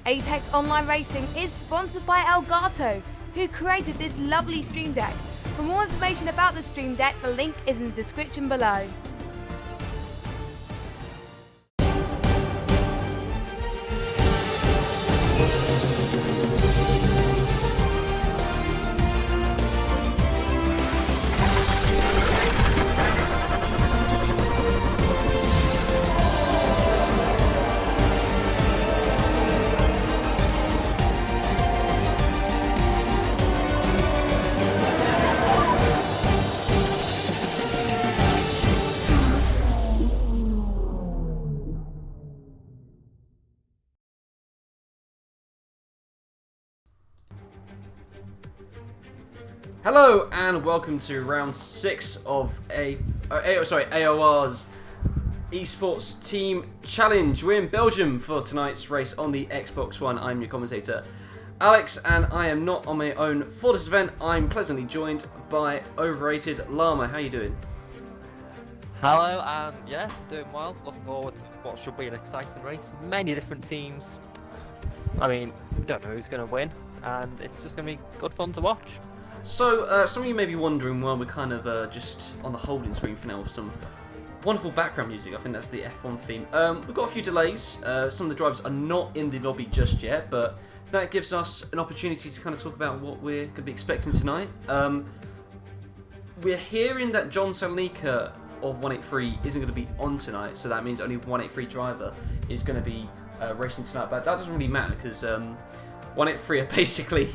Apex Online Racing is sponsored by Elgato, who created this lovely Stream Deck. For more information about the Stream Deck, the link is in the description below. Hello and welcome to round 6 of AOR's Esports Team Challenge. We're in Belgium for tonight's race on the Xbox One. I'm your commentator, Alex, and I am not on my own for this event. I'm pleasantly joined by OveratedLlama. How you doing? Hello, and yeah, doing well. Looking forward to what should be an exciting race. Many different teams. I mean, don't know who's going to win, and it's just going to be good fun to watch. So, some of you may be wondering why we're kind of just on the holding screen for now with some wonderful background music. I think that's the F1 theme. We've got a few delays. Some of the drivers are not in the lobby just yet, but that gives us an opportunity to kind of talk about what we're going to be expecting tonight. We're hearing that John Salnika of 183 isn't going to be on tonight, so that means only 183 driver is going to be racing tonight. But that doesn't really matter because 183 are basically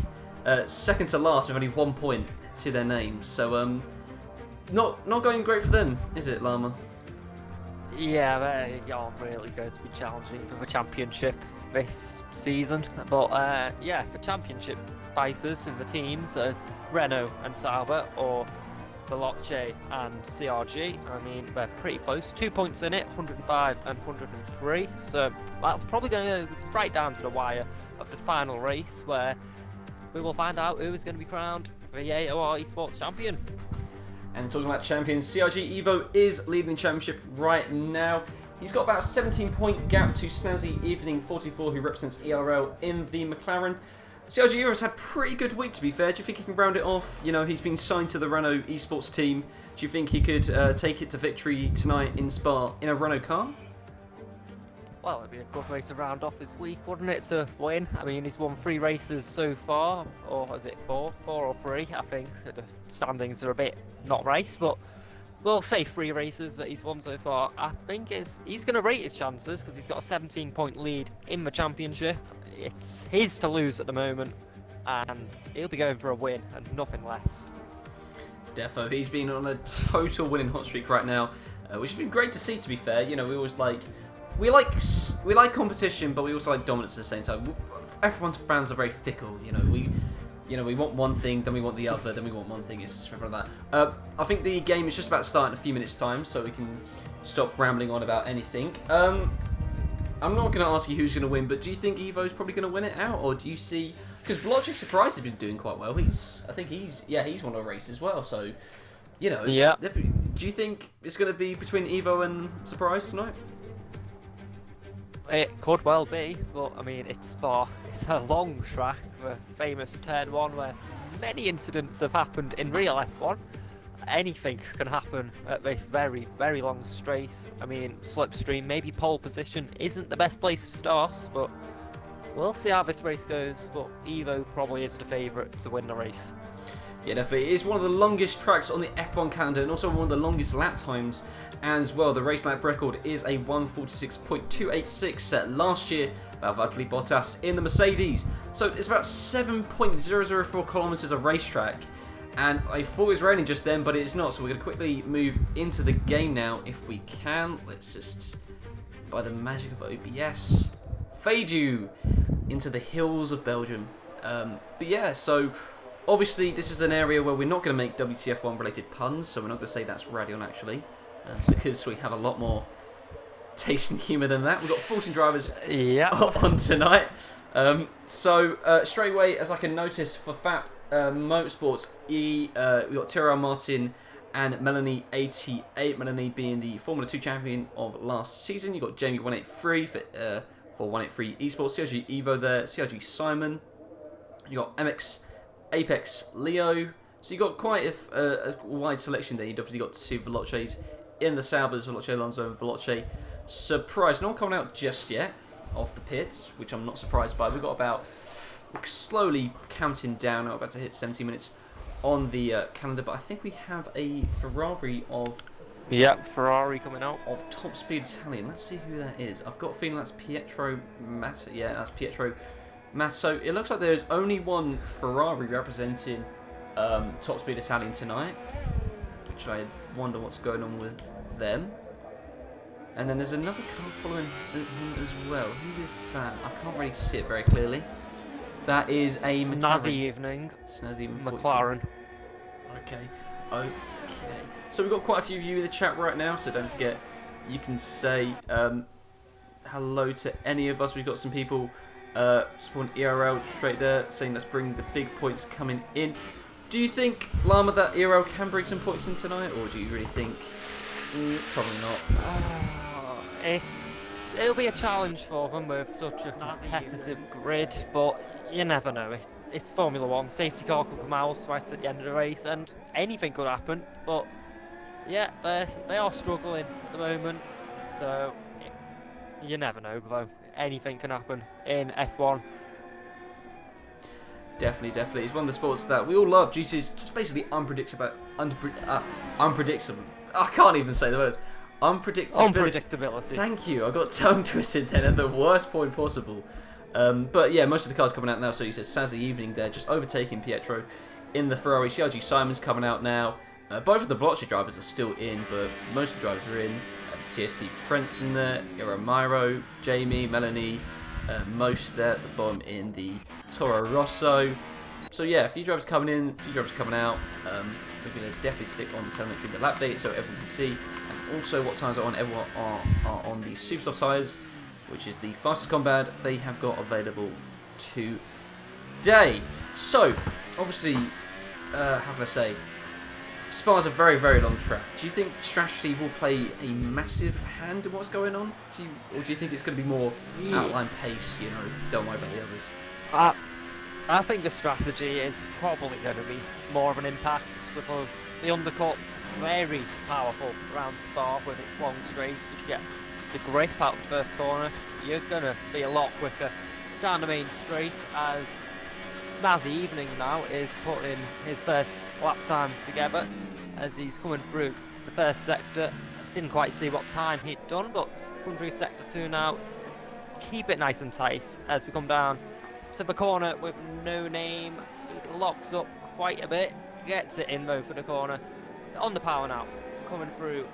second to last with only 1 point to their names. So not going great for them, is it, Llama? Yeah, they aren't really going to be challenging for the championship this season. But yeah, for championship fighters for the teams, Renault and Sauber, or Veloce and CRG, I mean, they're pretty close. 2 points in it, 105 and 103. So that's probably going to go right down to the wire of the final race, where we will find out who is going to be crowned the AOR Esports champion. And talking about champions, CRG Evo is leading the championship right now. He's got about a 17-point gap to Snazzy Evening 44, who represents ERL in the McLaren. CRG Evo's had a pretty good week, to be fair. Do you think he can round it off? You know, he's been signed to the Renault Esports team. Do you think he could take it to victory tonight in Spa in a Renault car? Well, it'd be a good way to round off his week, wouldn't it, to win? I mean, he's won 3 races so far, or is it 4? 4 or 3, I think. The standings are a bit not right, but we'll say 3 races that he's won so far. I think he's going to rate his chances, because he's got a 17-point lead in the championship. It's his to lose at the moment, and he'll be going for a win and nothing less. Defo, he's been on a total winning hot streak right now, which has been great to see, to be fair. You know, we always we like competition, but we also like dominance at the same time. Everyone's fans are very fickle. You know, we want one thing, then we want the other, then we want one thing. It's just like that. I think the game is just about to start in a few minutes' time, so we can stop rambling on about anything. I'm not going to ask you who's going to win, but do you think Evo's probably going to win it out, or do you see? Because Veloce Surprise has been doing quite well. I think he's won a race as well. So, you know, yeah. Do you think it's going to be between Evo and Surprise tonight? It could well be, but I mean, it's a long track, the famous Turn 1, where many incidents have happened in real F1. Anything can happen at this very, very long straight. I mean, slipstream, maybe pole position isn't the best place to start, but we'll see how this race goes. But Evo probably is the favourite to win the race. Yeah, definitely. It is one of the longest tracks on the F1 calendar, and also one of the longest lap times as well. The race lap record is a 1:46.286 set last year by Valtteri Bottas in the Mercedes. So it's about 7.004 kilometers of racetrack. And I thought it was raining just then, but it's not. So we're going to quickly move into the game now if we can. Let's just, by the magic of OBS, fade you into the hills of Belgium. But yeah, so obviously this is an area where we're not going to make WTF1 related puns. So we're not going to say that's Radion actually, because we have a lot more taste and humour than that. We've got 14 drivers on tonight. So straight away, as I can notice for FAP Motorsports, we got Tyrrell Martin and Melanie 88. Melanie being the Formula 2 champion of last season. You got Jamie 183 for 183 Esports. CRG Evo there. CRG Simon. You got MX Apex Leo. So you got quite a wide selection there. You definitely got 2 Veloces in the Saubers, Veloce Alonso and Veloce Surprise. No one coming out just yet off the pits, which I'm not surprised by. We've got about, slowly counting down, I'm about to hit 70 minutes on the calendar, but I think we have a Ferrari of... Yeah, Ferrari coming out. Of Top Speed Italian. Let's see who that is. I've got a feeling that's Pietro Masso. Yeah, that's Pietro Masso. It looks like there's only one Ferrari representing Top Speed Italian tonight, which I wonder what's going on with them. And then there's another car following him as well. Who is that? I can't really see it very clearly. That is a Snazzy Evening. Snazzy Evening. McLaren. Okay. So we've got quite a few of you in the chat right now, so don't forget, you can say hello to any of us. We've got some people supporting ERL straight there, saying let's bring the big points coming in. Do you think, Llama, that ERL can bring some points in tonight, or do you really think probably not? It'll be a challenge for them with such a competitive grid, but you never know. It's Formula 1. Safety car could come out right at the end of the race, and anything could happen. But yeah, they are struggling at the moment, so you never know, though. Anything can happen in F1. Definitely. It's one of the sports that we all love due to its just basically unpredictable. I can't even say the word. Unpredictability. Thank you. I got tongue twisted then at the worst point possible. But yeah, most of the cars coming out now. So you said Saturday evening there, just overtaking Pietro in the Ferrari. CRG Simon's coming out now. Both of the Veloce drivers are still in, but most of the drivers are in. TST Frentzen there, Miro, Jamie, Melanie, most there at the bottom in the Toro Rosso. So yeah, a few drivers coming in, a few drivers coming out. We're going to definitely stick on the telemetry, the lap date, so everyone can see. And also what times are on. Everyone are on the super soft tyres, which is the fastest combat they have got available today. So obviously, how can I say? Spa's a very, very long track. Do you think strategy will play a massive hand in what's going on? Or do you think it's going to be more outline pace, don't worry about the others? I think the strategy is probably going to be more of an impact because the undercut, very powerful around Spa with its long straights. If you get the grip out of the first corner, you're going to be a lot quicker down the main straight as Snazzy Evening now is putting his first lap time together as he's coming through the first sector. Didn't quite see what time he'd done, but coming through sector 2 now. Keep it nice and tight as we come down to the corner with No Name. He locks up quite a bit, gets it in though for the corner. On the power now, coming through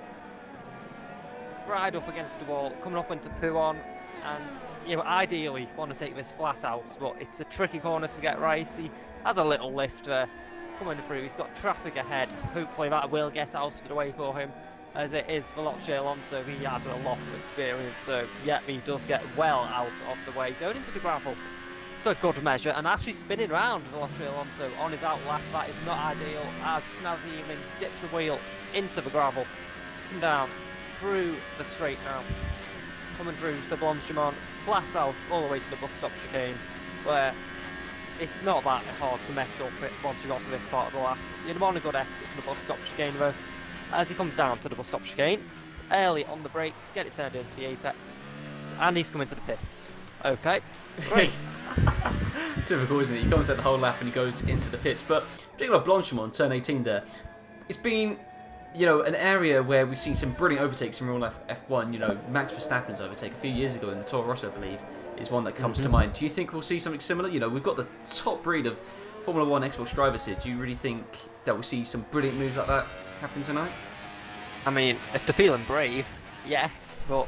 right up against the wall, coming up into Puon, and ideally want to take this flat out, but it's a tricky corner to get right. He has a little lift there coming through. He's got traffic ahead. Hopefully that will get out of the way for him, as it is Veloce Alonso. He has a lot of experience, so yeah, he does get well out of the way. Going into the gravel for good measure, and actually spinning around Veloce Alonso on his out lap. That is not ideal, as Snazzy Evening dips a wheel into the gravel. Come down through the straight now. Coming through to Blanchimont, flat out all the way to the bus stop chicane, where it's not that hard to mess up it once you got to this part of the lap. You'd want a good exit from the bus stop chicane though, as he comes down to the bus stop chicane, early on the brakes, get it turned into the apex, and he's coming to the pits. Okay, great. Typical, isn't it? He comes at the whole lap and he goes into the pits. But particularly Blanchimont, turn 18 there, it's been an area where we've seen some brilliant overtakes in real life F1. Max Verstappen's overtake a few years ago in the Toro Rosso, I believe, is one that comes to mind. Do you think we'll see something similar? We've got the top breed of Formula 1 Xbox drivers here. Do you really think that we'll see some brilliant moves like that happen tonight? I mean, if they're feeling brave, yes, but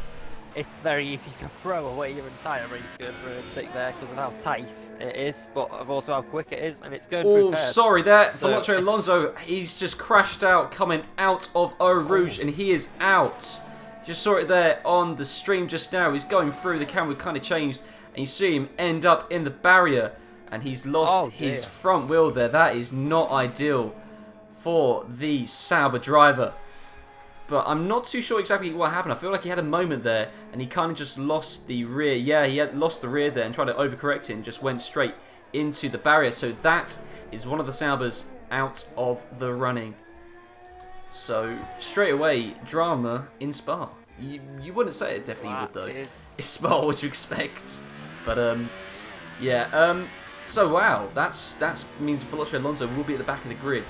it's very easy to throw away your entire race going for an overtake there because of how tight it is, but of also how quick it is, and it's going through curves. Sorry there, Veloce Alonso, he's just crashed out, coming out of Eau Rouge, and he is out. Just saw it there on the stream just now. He's going through, the camera kind of changed, and you see him end up in the barrier, and he's lost his front wheel there. That is not ideal for the Sauber driver. But I'm not too sure exactly what happened. I feel like he had a moment there and he kind of just lost the rear. Yeah, he had lost the rear there and tried to overcorrect it and just went straight into the barrier. So that is one of the Saubers out of the running. So straight away, drama in Spa. You wouldn't say it, definitely would though. It's Spa, what you expect. But yeah. So wow, that means Veloce Alonso will be at the back of the grid.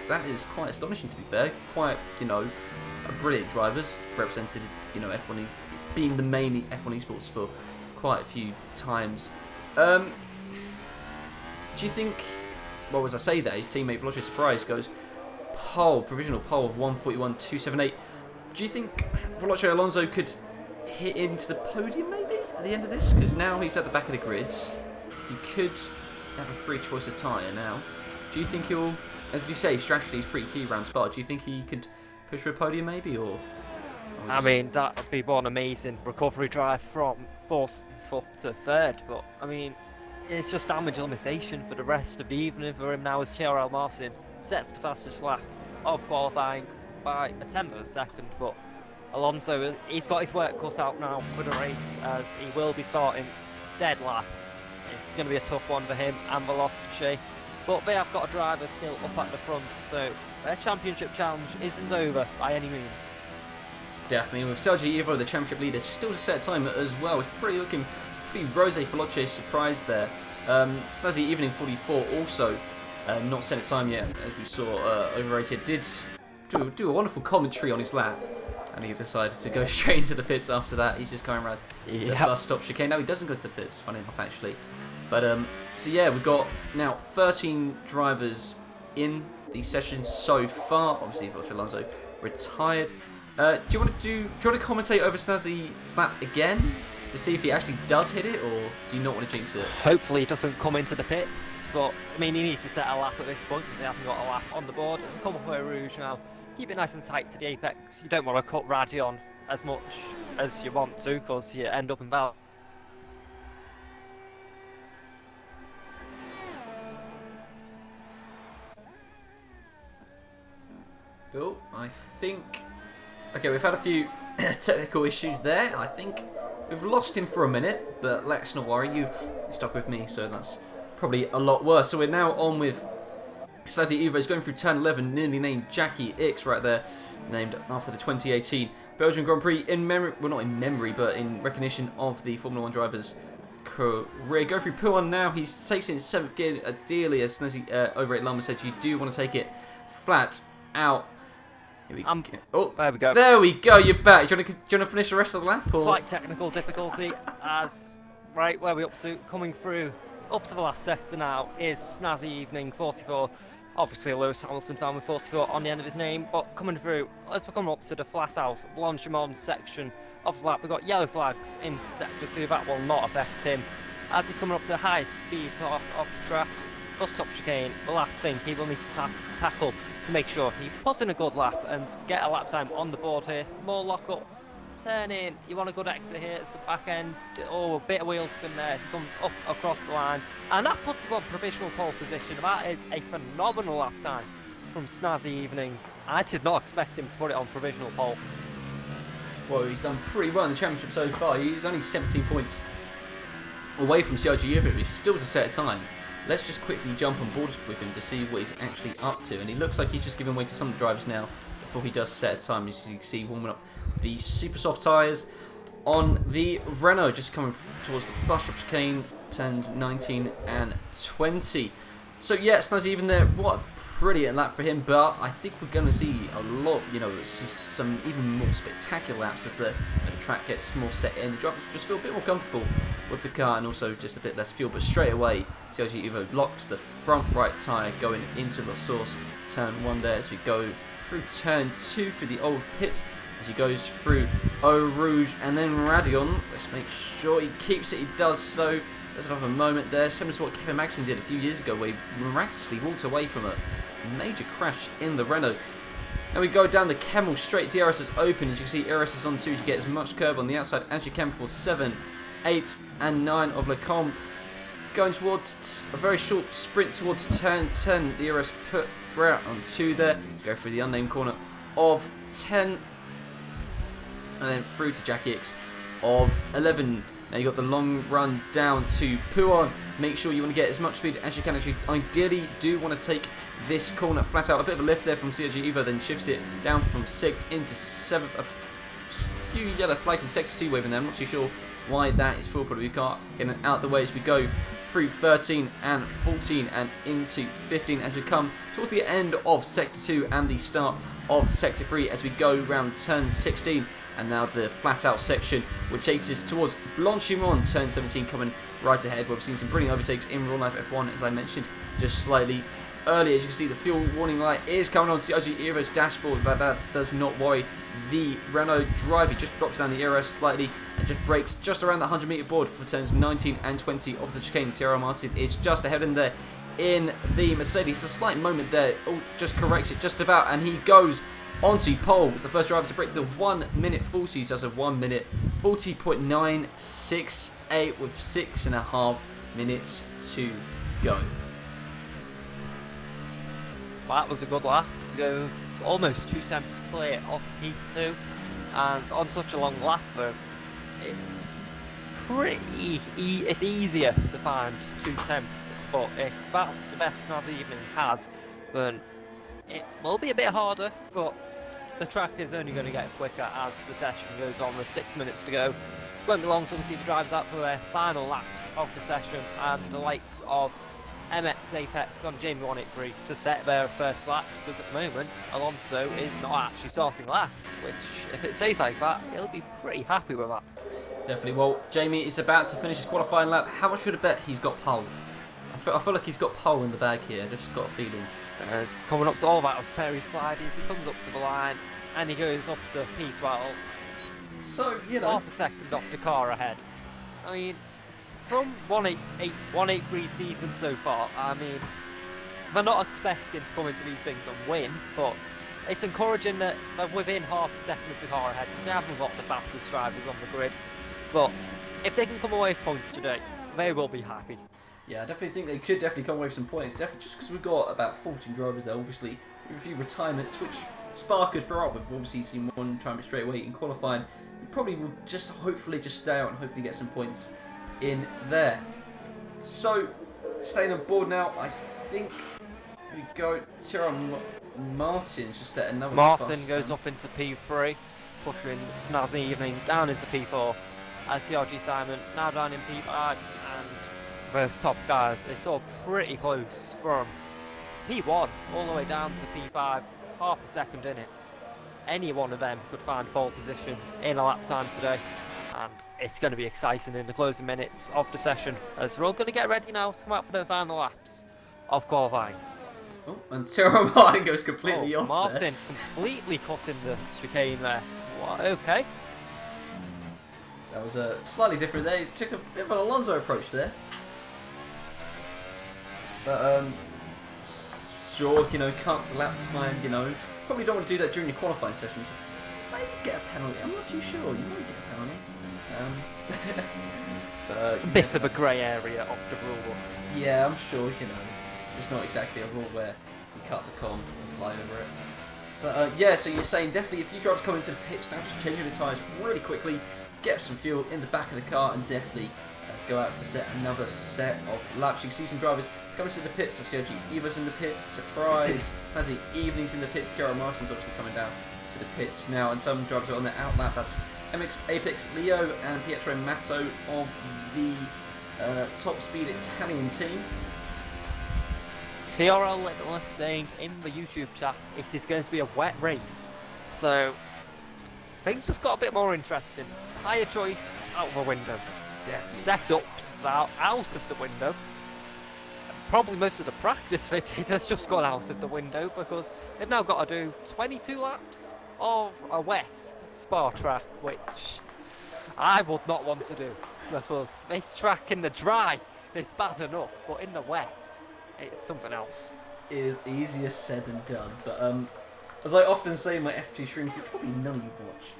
That is quite astonishing, to be fair. Quite, brilliant drivers represented, F1 being the main F1 esports for quite a few times. Do you think? Well, as I say that, his teammate Veloce Surprise goes provisional pole of 1:41.278. Do you think Veloce Alonso could hit into the podium maybe at the end of this? Because now he's at the back of the grid. He could have a free choice of tyre now. Do you think he'll? As we say, strategy is pretty key around Spa. Do you think he could push for a podium maybe, or? I mean, that would be one amazing recovery drive from 4th to 3rd, but I mean, it's just damage limitation for the rest of the evening for him now as Thierry Martin sets the fastest lap of qualifying by a tenth of a second, but Alonso, he's got his work cut out now for the race as he will be starting dead last. It's going to be a tough one for him and Velocity, but they have got a driver still up at the front, so their championship challenge isn't over by any means. Definitely, with Sergio Ivo, the championship leader, still to set time as well. It's looking pretty rose Veloce surprised there. Snazzy Evening 44 also not set a time yet, as we saw. Overrated did do a wonderful commentary on his lap, and he decided to go straight into the pits after that. He's just going around the bus stop chicane. No, he doesn't go to the pits, funny enough, actually. But so yeah, we've got now 13 drivers in the session so far. Obviously, Veloce Alonso retired. Do you want to commentate over Snazzy's lap again to see if he actually does hit it, or do you not want to jinx it? Hopefully he doesn't come into the pits, but I mean, he needs to set a lap at this point because he hasn't got a lap on the board. Come up with Rouge now. Keep it nice and tight to the apex. You don't want to cut Radion as much as you want to because you end up in Val. Oh, I think... Okay, we've had a few technical issues there. I think we've lost him for a minute, but let's not worry. You've stuck with me, so that's probably a lot worse. So we're now on with Snazzy Evo. He's going through turn 11, nearly named Jackie X right there, named after the 2018 Belgian Grand Prix in memory, well, not in memory, but in recognition of the Formula 1 drivers' career. Go through Podium now. He takes it in 7th gear. Ideally, as Snazzy OveratedLlama said, you do want to take it flat out. Oh, there we go. There we go. You're back. Do you want to finish the rest of the lap? Or? Slight technical difficulty as right where we're up to, coming through up to the last sector now is Snazzy Evening 44. Obviously a Lewis Hamilton fan with 44 on the end of his name, but coming through as we come up to the flat out Blanchimont section of the lap, we've got yellow flags in sector 2. That will not affect him as he's coming up to the high speed part of the track. Bus stop chicane, the last thing he will need to tackle to make sure he puts in a good lap and get a lap time on the board here. Small lock up, turn in, you want a good exit here, it's the back end. Oh, a bit of wheel spin there, it comes up across the line, and that puts him on provisional pole position. That is a phenomenal lap time from Snazzy Evenings. I did not expect him to put it on provisional pole. Well, he's done pretty well in the championship so far. He's only 17 points away from Sergio Ivo. He's still to set a time. Let's just quickly jump on board with him to see what he's actually up to. And he looks like he's just giving way to some of the drivers now before he does set a time. As you can see, warming up the super soft tyres on the Renault, just coming towards the bus stop chicane, turns 19 and 20. So yeah, Snazzy even there, what a brilliant lap for him, but I think we're going to see a lot, some even more spectacular laps as the track gets more set in. The drivers just feel a bit more comfortable with the car and also just a bit less fuel, but straight away, Sergio Ivo locks the front right tyre going into the source, turn 1 there as we go through turn 2 through the old pit, as he goes through Eau Rouge and then Radion. Let's make sure he keeps it, he does so. Doesn't have a moment there, similar to what Kevin Magnussen did a few years ago, where he miraculously walked away from a major crash in the Renault. Now we go down the Kemmel straight. DRS is open, as you can see. ERS is on 2 to get as much curb on the outside as you can before 7, 8, and 9 of Lecombe. Going towards a very short sprint towards turn 10. The ERS put Brett on 2 there. Go through the unnamed corner of 10, and then through to Jackie X of 11. Now you got the long run down to Pouon. Make sure you want to get as much speed as you can. Actually, ideally, do want to take this corner flat out. A bit of a lift there from Sergio Ivo, then shifts it down from 6th into 7th. A few yellow flags in sector 2 waving there. I'm not too sure why that is full, but we can't get it out of the way as we go through 13 and 14 and into 15 as we come towards the end of sector 2 and the start of sector 3 as we go round turn 16. And now the flat out section, which takes us towards Blanchimont, turn 17 coming right ahead, where we've seen some brilliant overtakes in real life F1, as I mentioned just slightly earlier. As you can see, the fuel warning light is coming on Sergio Ivo's dashboard, but that does not worry the Renault driver. He just drops down the ERS slightly and just brakes just around the 100 metre board for turns 19 and 20 of the chicane. Thierry Martin is just ahead in there in the Mercedes. A slight moment there, just corrects it just about, and he goes onto pole with the first driver to break the 1 minute 40s. That's a 1 minute 40.968 with 6.5 minutes to go. That was a good lap to go almost 2 tenths clear off P2, and on such a long lap, it's it's easier to find 2 tenths. But if that's the best Snazzy Evening has, then it will be a bit harder. But the track is only going to get quicker as the session goes on with 6 minutes to go. Won't be long until we see the drivers out for their final laps of the session, and the likes of MX Apex on Jamie 183 to set their first laps, because at the moment Alonso is not actually starting last, which if it stays like that, he'll be pretty happy with that. Definitely. Well, Jamie is about to finish his qualifying lap. How much would I bet he's got pole? I feel like he's got pole in the bag here. I just got a feeling. As coming up to all that, very slidey, he comes up to the line and he goes up to P12. So, you know, half a second off the car ahead. I mean, from 183 season so far, I mean, they're not expecting to come into these things and win, but it's encouraging that they're within half a second of the car ahead, because they haven't got the fastest drivers on the grid. But if they can come away with points today, they will be happy. Yeah, I definitely think they could definitely come away with some points. Definitely just because we've got about 14 drivers there, obviously, with a few retirements, which Spa could throw up. We've obviously seen one retirement straight away in qualifying. We probably will just hopefully just stay out and hopefully get some points in there. So, staying on board now, I think we go Tyrrell Martin's just at another Martin goes up into P3, pushing Snazzy Evening down into P4. TRG Simon now down in P5, and the top guys, it's all pretty close from P1 all the way down to P5, half a second in it. Any one of them could find pole position in a lap time today, and it's going to be exciting in the closing minutes of the session, as we're all going to get ready now to come out for the final laps of qualifying. Oh, and Tyrrell Martin goes completely off Martin there. completely cutting the chicane there. What? Okay. That was slightly different there. He took a bit of an Alonso approach there. But, sure, you know, cut the lap time, you know. Probably don't want to do that during your qualifying sessions. Maybe get a penalty. I'm not too sure. You might get a penalty. But, It's a bit of a grey area of the rule. yeah, I'm sure, you know. It's not exactly a rule where you cut the con and fly over it. But, yeah, so you're saying definitely if you drivers come into the pits now, just change your tyres really quickly, get some fuel in the back of the car, and definitely go out to set another set of laps. You can see some drivers coming to the pits. Obviously, Eva's in the pits. Surprise! Snazzy Evening's in the pits. Tyrrell Martin's obviously coming down to the pits now, and some drivers are on their out lap. That's MX Apex Leo and Pietro Matto of the Top Speed Italian team. TRL Little saying in the YouTube chat it is going to be a wet race, so things just got a bit more interesting. Tyre choice out of the window. Definitely. Setups out of the window. Probably most of the practice fitted has just gone out of the window, because they've now got to do 22 laps of a wet Spa track, which I would not want to do, because this track in the dry is bad enough, but in the wet it's something else. It is easier said than done, but as I often say in my FT streams, which probably none of you watch,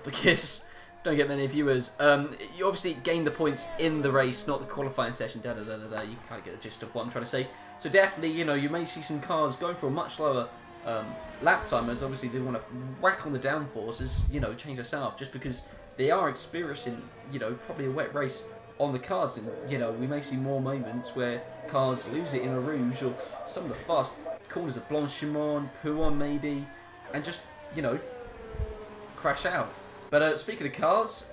because don't get many viewers, you obviously gain the points in the race, not the qualifying session, you can kind of get the gist of what I'm trying to say. So definitely, you know, you may see some cars going for a much lower lap time, as obviously they want to whack on the downforces, you know, change us up, just because they are experiencing, you know, probably a wet race on the cards, and, you know, we may see more moments where cars lose it in a Rouge, or some of the fast corners of Blanchimont, Pouin maybe, and just, you know, crash out. But speaking of cars,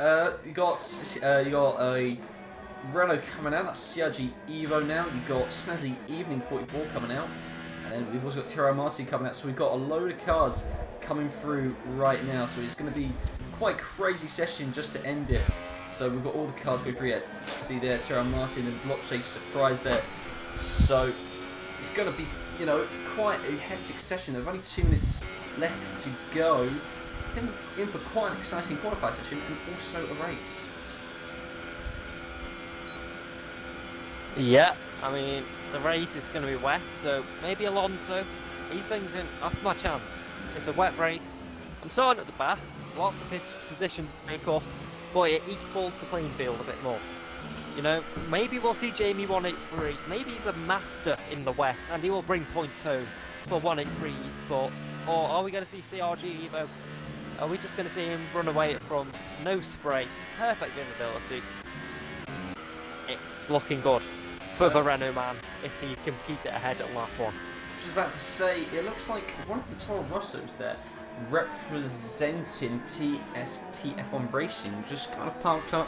you got a Renault coming out. That's CRG Evo now. You've got Snazzy Evening 44 coming out, and then we've also got Tyrrell Martin coming out. So we've got a load of cars coming through right now. So it's going to be quite a crazy session just to end it. So we've got all the cars going through. Yeah, you can see there Tyrrell Martin and Vlotche surprise there. So it's going to be, you know, quite a hectic session. There's only 2 minutes left to go. I think we're in for quite an exciting qualifying session and also a race. Yeah, I mean, the race is going to be wet, so maybe Alonso, he's thinking, that's my chance. It's a wet race. I'm starting at the back, lots of position make up, but it equals the playing field a bit more. You know, maybe we'll see Jamie 183. Maybe he's the master in the West, and he will bring points home for 183 Esports. Or are we going to see CRG Evo? Are we just going to see him run away at front? No spray, perfect visibility. It's looking good for the Renault man if he can keep it ahead at lap 1. I was just about to say, it looks like one of the Toro Rossos there representing TSTF1 Racing just kind of parked up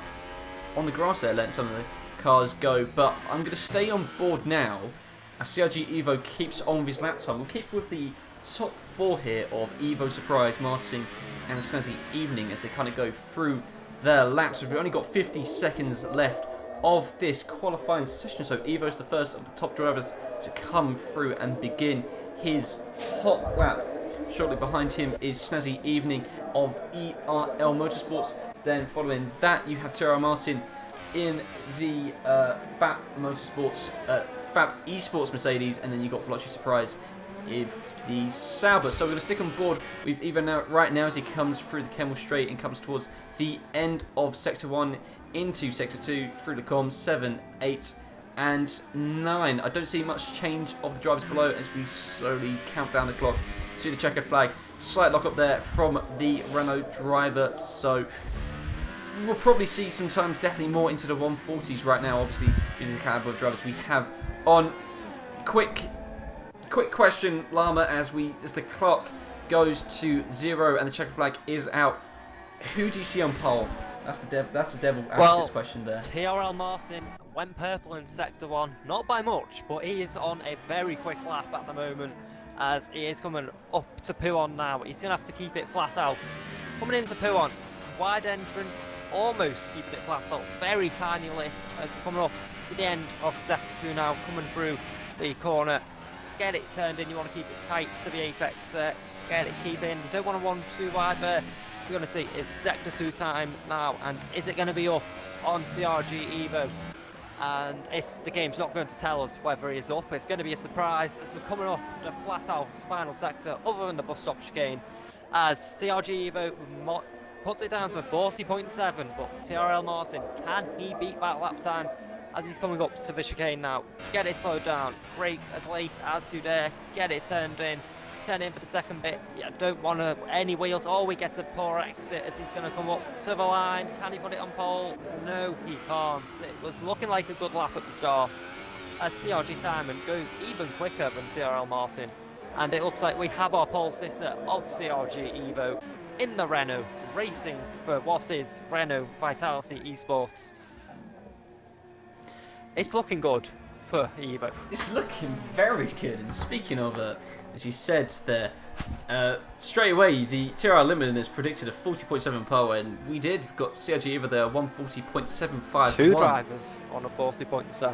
on the grass there, letting some of the cars go. But I'm going to stay on board now as CRG Evo keeps on with his lap time. We'll keep with the top 4 here of Evo Surprise, Martin and Snazzy Evening as they kind of go through their laps. We've only got 50 seconds left of this qualifying session, so Evo's the first of the top drivers to come through and begin his hot lap. Shortly behind him is Snazzy Evening of ERL Motorsports. Then following that you have Tyrrell Martin in the Fab Esports Mercedes, and then you got Veloci Surprise if the Sauber. So we're going to stick on board with Evo now, right now, as he comes through the Kemmel Straight and comes towards the end of Sector 1 into Sector 2 through the comms 7, 8 and 9. I don't see much change of the drivers below as we slowly count down the clock to the checkered flag. Slight lock up there from the Renault driver, so we'll probably see sometimes definitely more into the 140s right now, obviously due to the caliber of drivers we have on. Quick question, Llama, as the clock goes to 0 and the checkered flag is out. Who do you see on pole? That's the devil advocate's question there. TRL Martin went purple in Sector 1, not by much, but he is on a very quick lap at the moment as he is coming up to Puon now. He's going to have to keep it flat out. Coming into Puon, wide entrance, almost keeping it flat out, very tiny lift as we're coming up to the end of Sector 2 now, coming through the corner. Get it turned in, you want to keep it tight to the apex, get it keep in, you don't want to run too wide there. We're going to see it's Sector 2 time now, and is it going to be up on CRG Evo? And the game's not going to tell us whether he is up. It's going to be a surprise as we're coming up the flat out final sector other than the bus stop chicane, as CRG Evo puts it down to a 40.7, but TRL Martin, can he beat that lap time as he's coming up to the chicane now? Get it slowed down, brake as late as you dare, get it turned in. Turn in for the second bit. Yeah, don't want any wheels. Oh, we get a poor exit as he's going to come up to the line. Can he put it on pole? No, he can't. It was looking like a good lap at the start as CRG Simon goes even quicker than TRL Martin. And it looks like we have our pole sitter of CRG Evo in the Renault, racing for what is Renault Vitality Esports. It's looking good for Evo. It's looking very good, and speaking of as you said there, straight away the TRL Limited has predicted a 40.7 power, and we did. We've got CRG Evo there, 140.75. 2 drivers on a 40.7.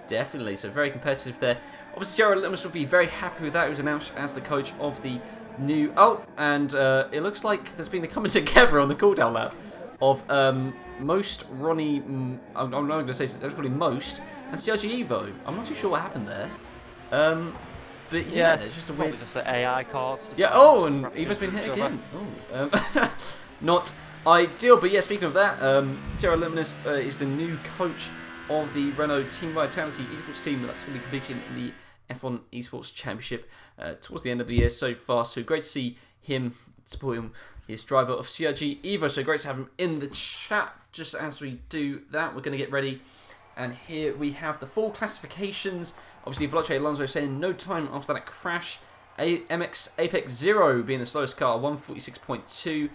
Definitely, so very competitive there. Obviously TRL Limited will be very happy with that. He was announced as the coach of the new... Oh, and it looks like there's been a coming together on the cooldown lap of most Ronnie... I'm not going to say it's probably most, and CRG Evo. I'm not too sure what happened there. But yeah, it's just a weird... Probably just the AI cars. Yeah, oh, and Evo's been hit again. Oh, not ideal, but yeah, speaking of that, TRL Limitless is the new coach of the Renault Team Vitality Esports team that's going to be competing in the F1 Esports Championship towards the end of the year so far. So great to see him supporting his driver of CRG Evo. So great to have him in the chat. Just as we do that, we're going to get ready. And here we have the full classifications. Obviously, Veloce Alonso saying no time after that crash. MX Apex 0 being the slowest car, 146.2.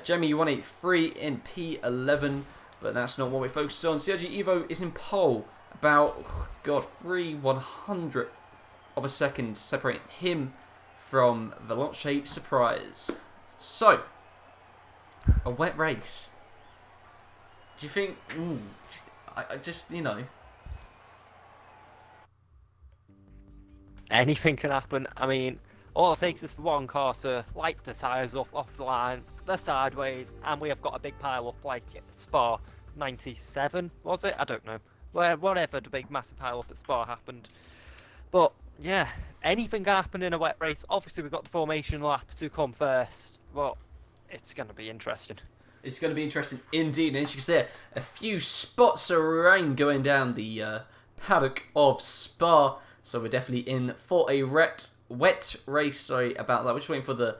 Jamie 183 in P11, but that's not what we're focused on. CRG Evo is in pole, about, 3/100th of a second separating him from Veloce Surprise. So, a wet race. Do you think... I just, you know... Anything can happen. I mean, all it takes is for one car to light the tyres up off the line, they're sideways, and we have got a big pile up like Spa 97, was it? I don't know. Whatever the big massive pile up at Spa happened. But yeah, anything can happen in a wet race. Obviously, we've got the formation lap to come first, but it's going to be interesting. It's going to be interesting indeed. And as you can see, a few spots of rain going down the paddock of Spa. So we're definitely in for a wet race. Sorry about that. We're just waiting for the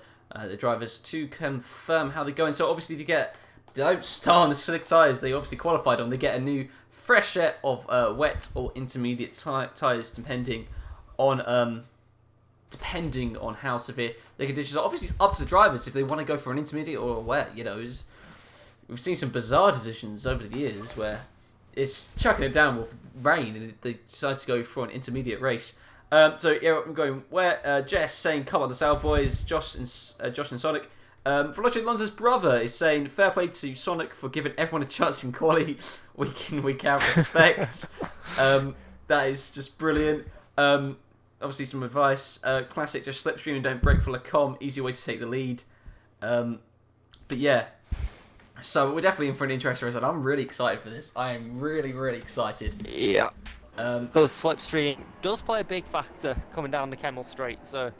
drivers to confirm how they're going. So obviously they don't start on the slick tyres they obviously qualified on. They get a new fresh set of wet or intermediate tyres depending on how severe the conditions are. Obviously it's up to the drivers if they want to go for an intermediate or a wet. You know, we've seen some bizarre decisions over the years where it's chucking it down with rain and they decide to go for an intermediate race. So yeah, I'm going where Jess saying, "Come on, the South boys." Josh and Sonic. Veloce Alonso's brother is saying, "Fair play to Sonic for giving everyone a chance in quali. Week in, week out, respect." That is just brilliant. Obviously, some advice. Classic, just slipstream and don't break for Lacombe. Easy way to take the lead. But yeah. So we're definitely in for an interesting result. I'm really excited for this. I am really, really excited. Yeah. The slipstream does play a big factor coming down the Kemmel Straight, so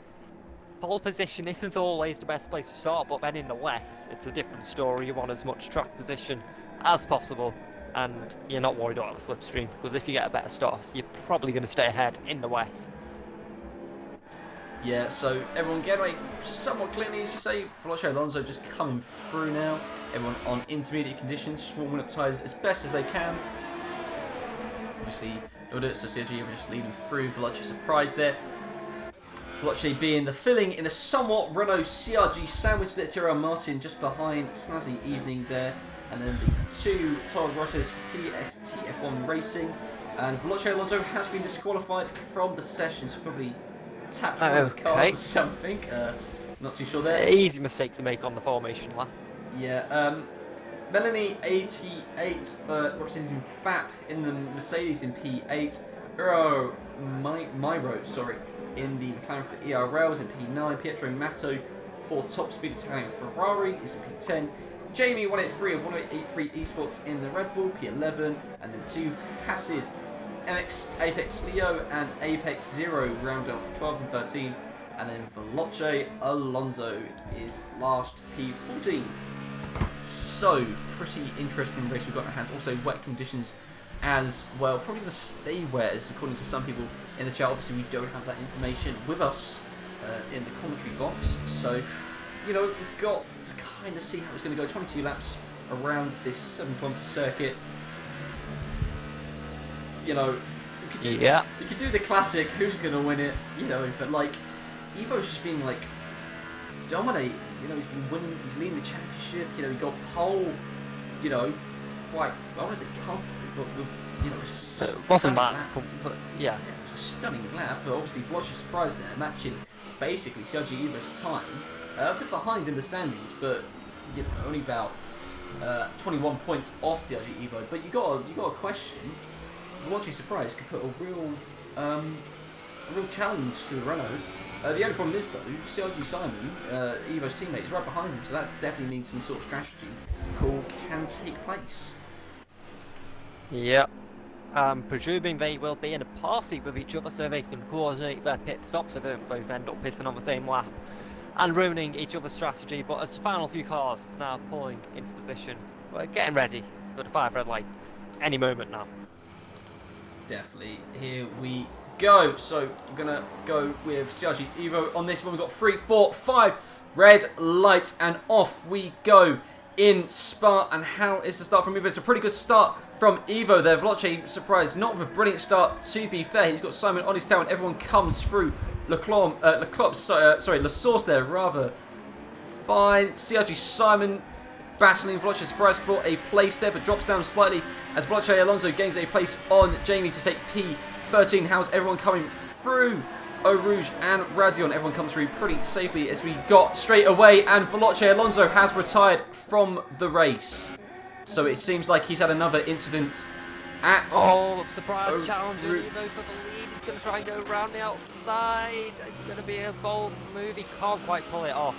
pole position isn't always the best place to start, but then in the wet, it's a different story. You want as much track position as possible, and you're not worried about the slipstream, because if you get a better start, you're probably going to stay ahead in the wet. Yeah, so everyone getting away somewhat cleanly, as you say. Veloce Alonso just coming through now. Everyone on intermediate conditions, swarming up tyres as best as they can. Obviously, they'll do it, so CRG are just leading through. Veloce surprised there. Veloce being the filling in a somewhat Renault CRG sandwich there. Tyrrell Martin just behind. Snazzy Evening there. And then the two Toro Rossos for TF1 Racing. And Veloce Alonso has been disqualified from the session, so probably tapped one of the cars or something. Not too sure there. Easy mistake to make on the formation lap. Yeah, Melanie 88 representing FAP in the Mercedes in P8. Myro, in the McLaren for ERLs in P9. Pietro Matto for Top Speed Italian Ferrari is in P10. Jamie 183 of 183 Esports in the Red Bull P11. And then two Hasses, MX Apex Leo and Apex Zero round off 12 and 13. And then Veloce Alonso is last P14. So, pretty interesting race we've got in our hands. Also, wet conditions as well. Probably going to stay wet, as according to some people in the chat. Obviously, we don't have that information with us in the commentary box. So, you know, we've got to kind of see how it's going to go. 22 laps around this 7-kilometre circuit. You know, we could do the classic, who's going to win it, you know, but like, Evo's just been like dominating. You know, he's been winning, he's leading the championship, you know, he got pole, you know, quite, I want to say comfortably, but with, you know, it wasn't bad, but yeah. It was a stunning lap, but obviously Veloce surprised there, matching basically Sergio Evo's time. A bit behind in the standings, but, you know, only about 21 points off Sergio Evo. But you got a question. Veloce surprise could put a real challenge to the Renault. The only problem is though, CRG Simon, Evo's teammate, is right behind him, so that definitely means some sort of strategy call can take place. Yeah. Presuming they will be in a par seat with each other so they can coordinate their pit stops so they don't both end up pissing on the same lap and ruining each other's strategy. But as the final few cars now pulling into position, we're getting ready for the 5 red lights any moment now. Definitely. Here we go. So we're gonna go with CRG Evo on this one. We've got 3, 4, 5 red lights and off we go in Spa. And how is the start from Evo? It's a pretty good start from Evo there. Veloce surprised, not with a brilliant start to be fair. He's got Simon on his tail and everyone comes through. La Source there rather. Fine. CRG Simon battling Veloce, surprise for a place there, but drops down slightly as Veloce Alonso gains a place on Jamie to take P13. How's everyone coming through? Eau Rouge and Radion, everyone comes through pretty safely as we got straight away, and Veloce Alonso has retired from the race. So it seems like he's had another incident at... Oh, surprise challenge Evo for the lead. He's going to try and go around the outside. It's going to be a bold move. He can't quite pull it off.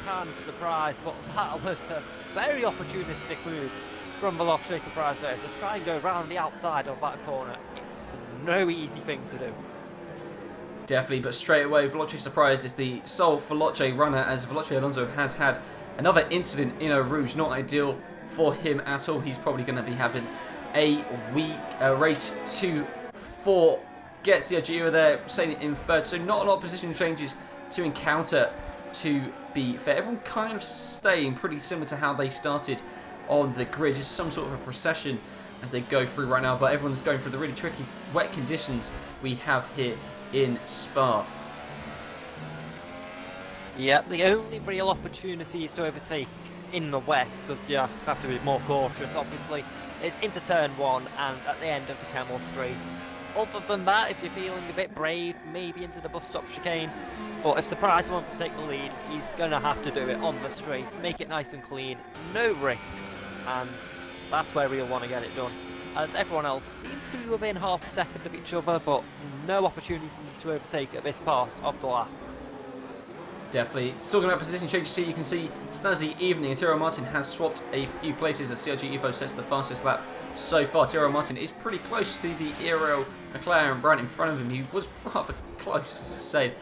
Can surprise, but that was a very opportunistic move from Veloce surprise there to try and go around the outside of that corner. It's no easy thing to do. Definitely, but straight away, Veloce Surprise is the sole Veloce runner, as Veloce Alonso has had another incident in Eau Rouge. Not ideal for him at all. He's probably going to be having a weak race 2-4. Gets the Agio there, sailing in third, so not a lot of position changes to encounter, to be fair. Everyone kind of staying pretty similar to how they started on the grid. Just some sort of a procession as they go through right now, but everyone's going through the really tricky wet conditions we have here in Spa. Yep, the only real opportunities to overtake in the west, because you have to be more cautious obviously, is into turn 1 and at the end of the Camel Straights. Other than that, if you're feeling a bit brave, maybe into the bus stop chicane, but if Surprise wants to take the lead, he's going to have to do it on the straights, make it nice and clean, no risk, and that's where we'll want to get it done. As everyone else seems to be within half a second of each other, but no opportunities to overtake at this part of the lap. Definitely. Talking about position changes here, you can see Snazzy Evening and Tyrrell Martin has swapped a few places as CRG Evo sets the fastest lap so far. Tyrrell Martin is pretty close to the Aero McLaren right in front of him. He was rather close, to say,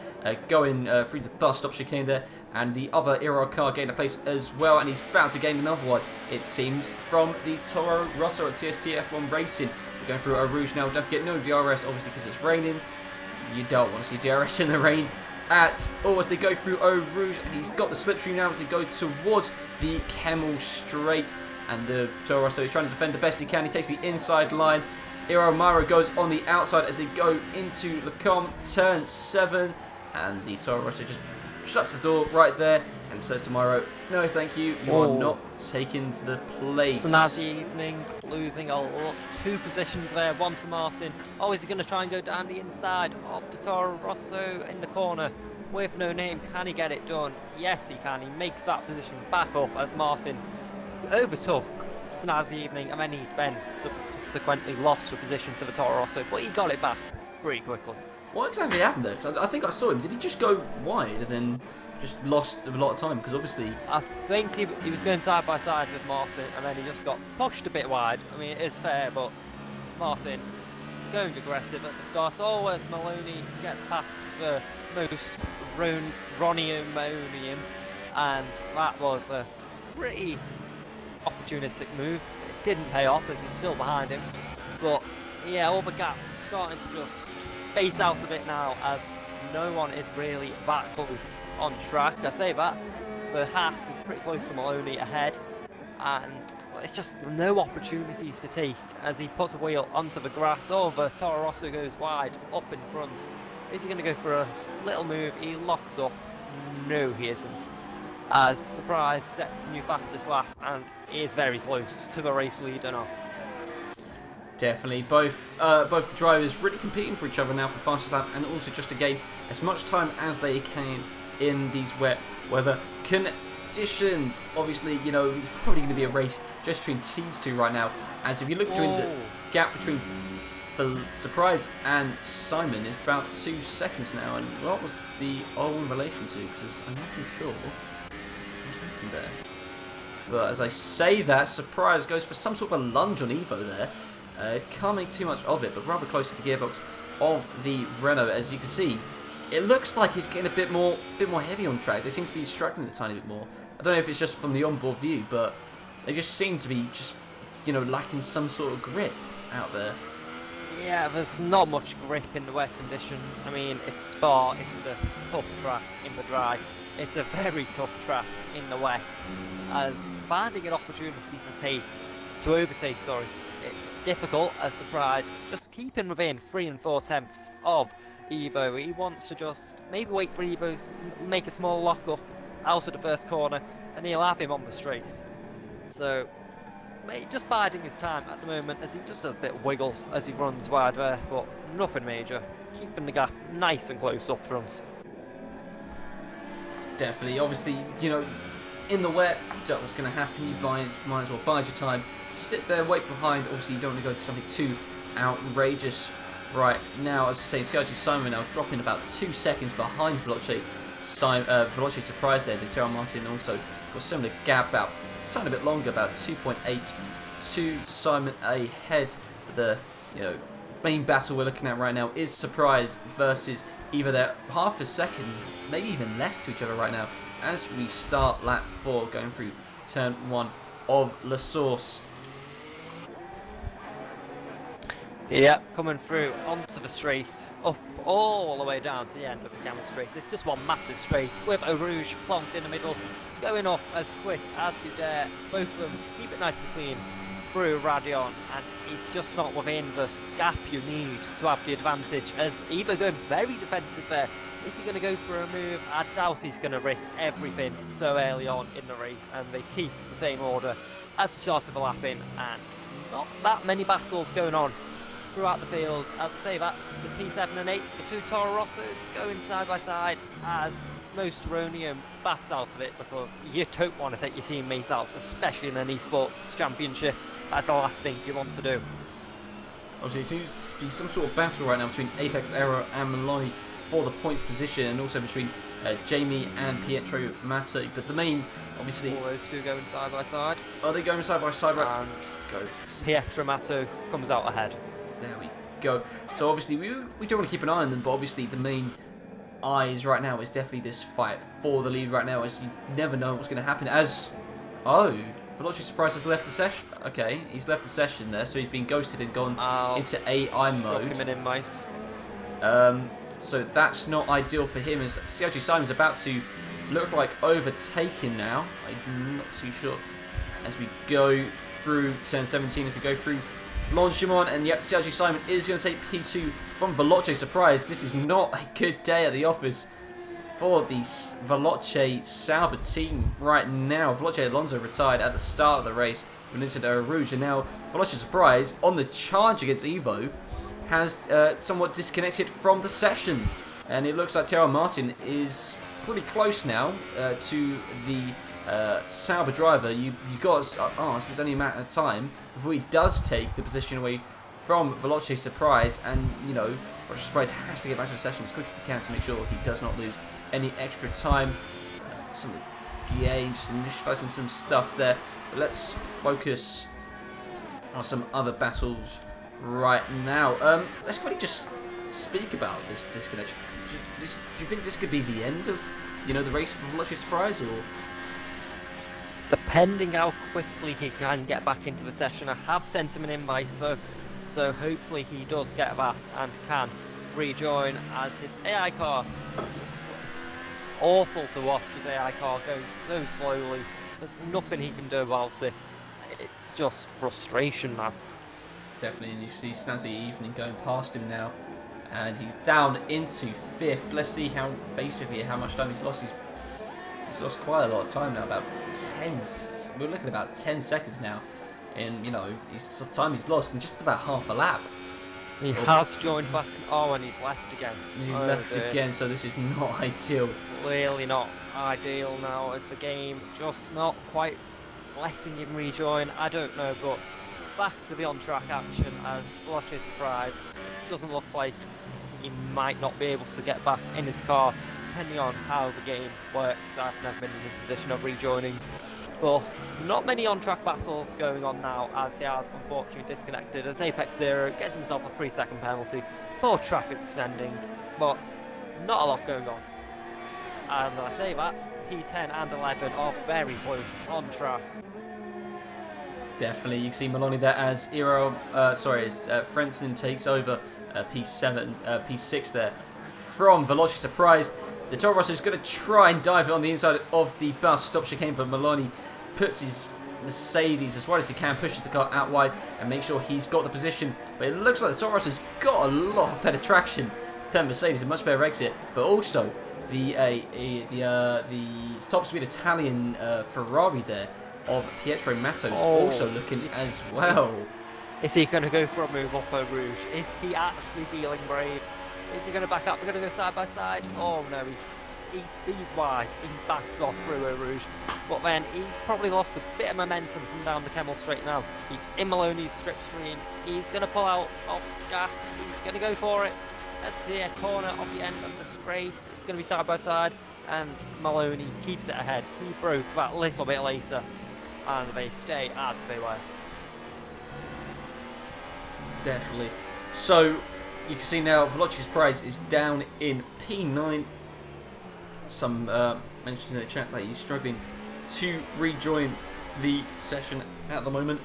going through the bus stop chicane there, and the other Aero car gained a place as well, and he's about to gain another one, it seems, from the Toro Rosso at TST F1 Racing. We're going through Eau Rouge now. Don't forget, no DRS, obviously, because it's raining. You don't want to see DRS in the rain at all as they go through Eau Rouge, and he's got the slipstream now as they go towards the Camel Straight, and the Toro Rosso is trying to defend the best he can. He takes the inside line. Iro Maro goes on the outside as they go into Lecom turn 7, and the Toro Rosso just shuts the door right there and says to Maro, no thank you, you are not taking the place. Snazzy Evening losing a lot, 2 positions there, 1 to Martin. Oh, is he going to try and go down the inside of the Toro Rosso in the corner with no name? Can he get it done? Yes he can. He makes that position back up as Martin overtook Snazzy Evening, and then he subsequently lost the position to the Toro Rosso, but he got it back pretty quickly. What exactly happened there? 'Cause I think I saw him. Did he just go wide and then just lost a lot of time? Because obviously, I think he was going side by side with Martin, and then he just got pushed a bit wide. I mean, it's fair, but Martin going aggressive at the start. So as Maloney gets past the most Ronium, and that was a pretty opportunistic move. It didn't pay off as he's still behind him, but yeah, all the gaps starting to just space out a bit now as no one is really that close on track. I say that, the Haas is pretty close to Maloney ahead, and it's just no opportunities to take as he puts a wheel onto the grass. Oh, the Toro Rosso goes wide up in front. Is he going to go for a little move? He locks up. No, he isn't. As Surprise sets a new fastest lap and is very close to the race leader now. definitely both the drivers really competing for each other now for fastest lap, and also just to gain as much time as they can in these wet weather conditions. Obviously, you know, it's probably going to be a race just between these two right now, as if you look between the gap between Surprise and Simon is about 2 seconds now. And what was the all in relation to? Because I'm not too sure what happened there. But as I say that, Surprise goes for some sort of a lunge on Evo there. Can't make too much of it, but rather close to the gearbox of the Renault. As you can see, it looks like it's getting a bit more heavy on track. They seem to be struggling a tiny bit more. I don't know if it's just from the onboard view, but they just seem to be lacking some sort of grip out there. Yeah, there's not much grip in the wet conditions. I mean, it's Spa, it's a tough track in the dry. It's a very tough track in the wet. As finding an opportunity to overtake, it's difficult as Surprise. Just keeping within 3 4/10 of Evo. He wants to just maybe wait for Evo, make a small lock-up out of the first corner, and he'll have him on the straight. So, just biding his time at the moment as he just does a bit of wiggle as he runs wide there, but nothing major. Keeping the gap nice and close up front. Definitely, obviously, in the wet, you don't know what's going to happen. You might as well bide your time. Just sit there, wait behind. Obviously, you don't want to go to something too outrageous right now. As I say, CRG Simon now dropping about 2 seconds behind Veloce. Veloce Surprise there. Tyrrell Martin also got a similar gap, about something a bit longer, about 2.8 to Simon ahead. The main battle we're looking at right now is Surprise versus either they're half a second, maybe even less to each other right now, as we start lap 4 going through turn 1 of La Source. Yeah, coming through onto the straight, up all the way down to the end of the camel straight. It's just one massive straight with a Rouge plonked in the middle, going up as quick as you dare. Both of them keep it nice and clean through Radion, and he's just not within the gap you need to have the advantage, as either going very defensive there. Is he going to go for a move? I doubt he's going to risk everything so early on in the race, and they keep the same order as the start of the lapping, and not that many battles going on throughout the field. As I say that, the P7 and 8, the two Toro Rossos going side by side as most Ronium bats out of it, because you don't want to take your teammates out, especially in an esports championship. That's the last thing you want to do. Obviously, it seems to be some sort of battle right now between Apex Aero and Maloney for the points position, and also between Jamie and Pietro Mato. But the main, obviously, All those two going side by side. are they going side by side? Right, And let's go. Pietro Mato comes out ahead. There we go. So obviously we do want to keep an eye on them, but obviously the main eyes right now is definitely this fight for the lead right now, as you never know what's going to happen. As Veloci Surprise has left the session. Okay, he's left the session there, so he's been ghosted and gone into AI mode. Him in mice. So that's not ideal for him, as CLG Simon's about to look like overtake him now. I'm not too sure. As we go through turn 17, if we go through Blanchimont, and yet CLG Simon is going to take P2 from Veloce Surprise. This is not a good day at the office for the Veloce Sauber team right now. Veloce Alonso retired at the start of the race with Nintendo Rouge, and now Veloce Surprise on the charge against Evo has somewhat disconnected from the session, and it looks like Tara Martin is pretty close now to the Sauber driver. You got to ask, it's only a matter of time before he does take the position away from Veloce Surprise, and you know, Veloce Surprise has to get back to the session as quick as he can to make sure he does not lose any extra time. Some of the game, just initializing some stuff there, but let's focus on some other battles right now. Let's quickly just speak about this disconnection. Do you think this could be the end of, you know, the race for Veloci Surprise, or? Depending how quickly he can get back into the session, I have sent him an invite, so hopefully he does get that and can rejoin, as his AI car is just awful to watch. His AI car goes so slowly. There's nothing he can do about this. It's just frustration now. Definitely, and you see Snazzy Evening going past him now, and he's down into 5th. Let's see how much time he's lost. He's lost quite a lot of time now, about 10. We're looking at about 10 seconds now, and you know, the time he's lost in just about half a lap. He has joined back. Oh, and he's left again. He's left again, so this is not ideal. Clearly not ideal now, as the game just not quite letting him rejoin. I don't know, but back to the on-track action, as Veloci Surprise doesn't look like he might not be able to get back in his car, depending on how the game works. I've never been in a position of rejoining, but not many on-track battles going on now, as he has unfortunately disconnected, as Apex Zero gets himself a 3-second penalty for track extending, but not a lot going on. And I say that, P10 and 11 are very close on track. Definitely, you can see Maloney there as Frentzen takes over P6 there from Veloci Surprise. The Toro Rosso is going to try and dive it on the inside of the bus, stop chicane, but Maloney puts his Mercedes as wide as he can, pushes the car out wide and makes sure he's got the position. But it looks like the Toro Rosso's got a lot of better traction than Mercedes, a much better exit, but also the top speed Italian Ferrari there of Pietro Mato is also looking as well. Is he going to go for a move off Eau Rouge? Is he actually feeling brave? Is he going to back up? We're going to go side by side. Oh no, he's wise. He backs off through Eau Rouge. But then he's probably lost a bit of momentum from down the Kemmel straight now. He's in Maloney's slipstream. He's going to pull out off Jack. He's going to go for it. Let's see a corner off the end of the straight. It's going to be side by side. And Maloney keeps it ahead. He broke that little bit later. And they stay as they were. Definitely. So you can see now Velocity's prize is down in P9. Some mentions in the chat that he's struggling to rejoin the session at the moment.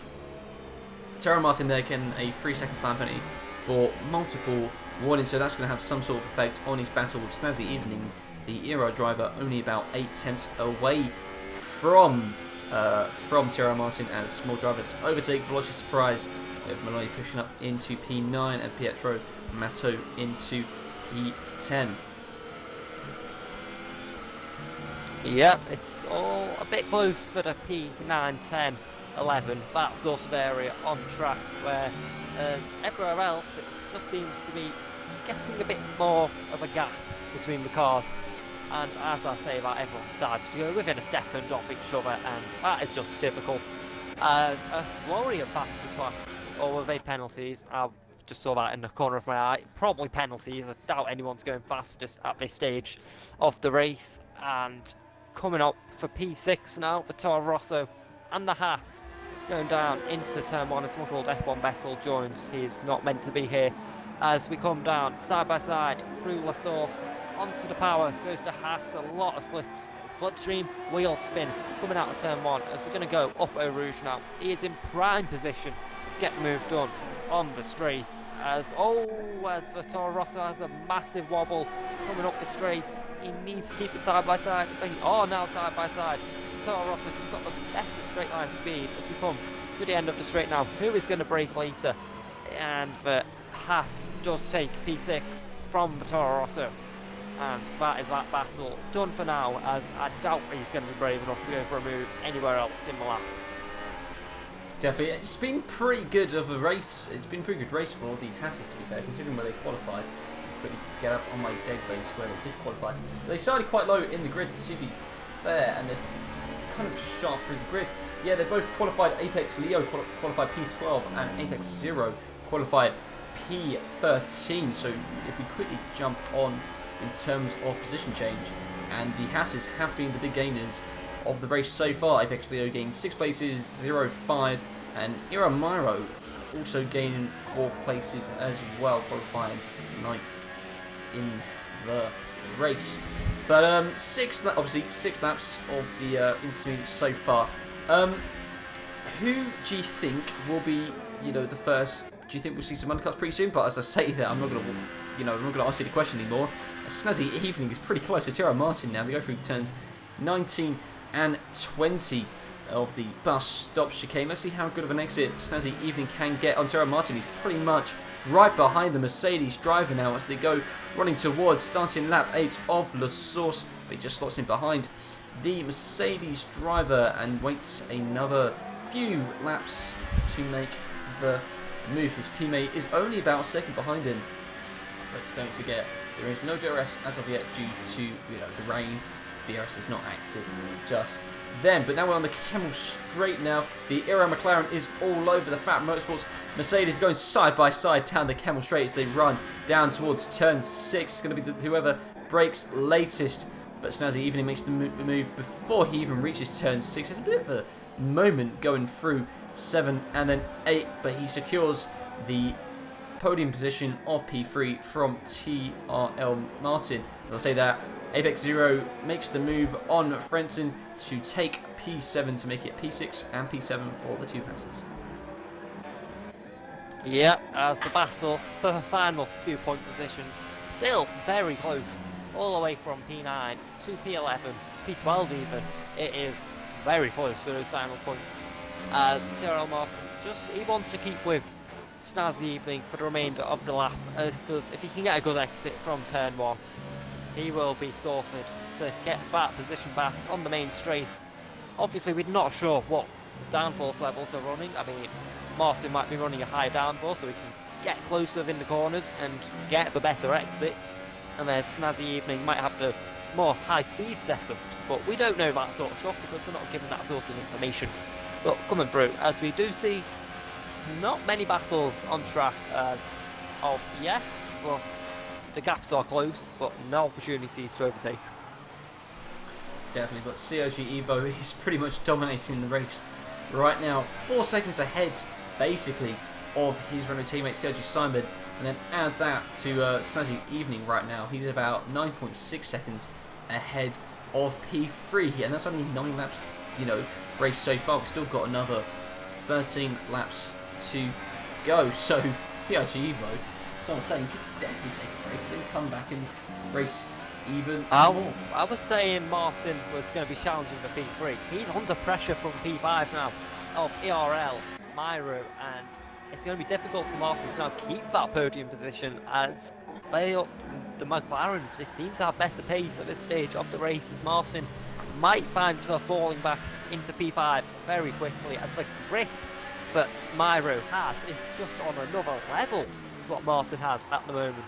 Terra Martin there getting a 3-second time penalty for multiple warnings, so that's going to have some sort of effect on his battle with Snazzy Evening, the ERA driver, only about 8 tenths away from Terra Martin, as small drivers overtake Velocity Surprise, with Maloney pushing up into P9 and Pietro Matto into P10. Yep, it's all a bit close for the P9, 10, 11, that sort of area on track, where everywhere else it just seems to be getting a bit more of a gap between the cars. And as I say that, everyone decides to go within a second of each other, and that is just typical. As a flurry of fastest laps, or were they penalties? I just saw that in the corner of my eye. Probably penalties. I doubt anyone's going fastest at this stage of the race. And coming up for P6 now for Toro Rosso and the Haas, going down into turn 1 as someone called F1 Vessel joins. He's not meant to be here. As we come down side by side through La Source onto the power, goes to Haas, a lot of slipstream, wheel spin coming out of turn 1 as we're going to go up Eau Rouge now. He is in prime position to get the move done on the straight, as for Toro Rosso has a massive wobble coming up the straight. He needs to keep it side by side. Now side by side. Toro Rosso just got the better straight line speed as we come to the end of the straight now. Who is going to break later? And the Haas does take P6 from the Toro Rosso. And that is that battle done for now, as I doubt he's going to be brave enough to go for a move anywhere else in the lap. Definitely, it's been pretty good of a race. It's been a pretty good race for all the Hasses, to be fair, considering where they qualified. Quickly get up on my database where they did qualify. They started quite low in the grid, to be fair, and they've kind of shot through the grid. Yeah, they both qualified. Apex Leo qualified P12 and Apex Zero qualified P13. So if we quickly jump on in terms of position change, and the Hasses have been the big gainers of the race so far. Apex Leo gaining 6 places, 0-5, and Iramiro also gaining 4 places as well, qualifying 9th in the race. But obviously 6 laps of the intermediate so far. Who do you think will be, the first? Do you think we'll see some undercuts pretty soon? But as I say that, I'm not going to ask you the question anymore. A Snazzy Evening is pretty close to Tierra Martin now. They go through turns 19 and 20 of the bus stop chicane. Let's see how good of an exit Snazzy Evening can get on Tierra Martin. He's pretty much right behind the Mercedes driver now as they go running towards starting lap 8 of La Source. But he just slots in behind the Mercedes driver and waits another few laps to make the move. His teammate is only about a second behind him. But don't forget, there is no DRS as of yet due to the rain. DRS is not active just then. But now we're on the Camel Straight now. The Ira McLaren is all over the Fat Motorsports. Mercedes going side by side down the Camel Straight as they run down towards turn 6. It's going to be whoever breaks latest. But Snazzy Evening makes the move before he even reaches turn 6. There's a bit of a moment going through 7 and then 8. But he secures the podium position of P3 from TRL Martin. As I say that, Apex Zero makes the move on Frentzen to take P7 to make it P6 and P7 for the 2 passes. Yeah, as the battle for the final few point positions, still very close, all the way from P9 to P11, P12 even. It is very close to those final points, as TRL Martin he wants to keep with Snazzy Evening for the remainder of the lap, because if he can get a good exit from turn 1, he will be sorted to get that position back on the main straight. Obviously, we're not sure what downforce levels are running. I mean, Martin might be running a high downforce so he can get closer within the corners and get the better exits. And then Snazzy Evening might have the more high-speed setups, but we don't know that sort of stuff because we're not given that sort of information. But coming through, as we do see not many battles on track of yet, plus the gaps are close, but no opportunities to overtake. Definitely, but COG Evo is pretty much dominating the race right now. 4 seconds ahead, basically, of his Renault teammate Sergio Simon, and then add that to Snazzy Evening right now. He's about 9.6 seconds ahead of P3, and that's only 9 laps, race so far. We've still got another 13 laps to go. So CRG Evo, someone saying, could definitely take a break and then come back and race even more. I was saying Martin was going to be challenging for P3. He's under pressure from P5 now of ERL, Myro, and it's going to be difficult for Martin to now keep that podium position as the McLarens, they seem to have better pace at this stage of the race, as Martin might find himself falling back into P5 very quickly, as the grip that Myro has is just on another level to what Martin has at the moment.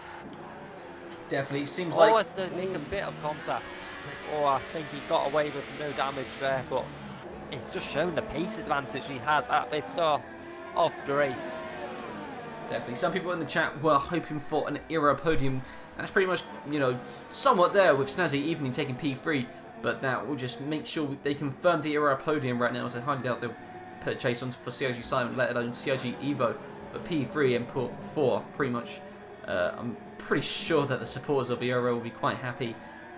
Definitely, seems like... Always to make a bit of contact, or I think he got away with no damage there, but it's just showing the pace advantage he has at this start of the race. Definitely. Some people in the chat were hoping for an era podium. That's pretty much, somewhat there with Snazzy Evening taking P3, but that will just make sure they confirm the era podium right now, so I highly doubt they'll put a chase on for CRG Simon, let alone CRG Evo. But P3 and P4, pretty much, I'm pretty sure that the supporters of ERA will be quite happy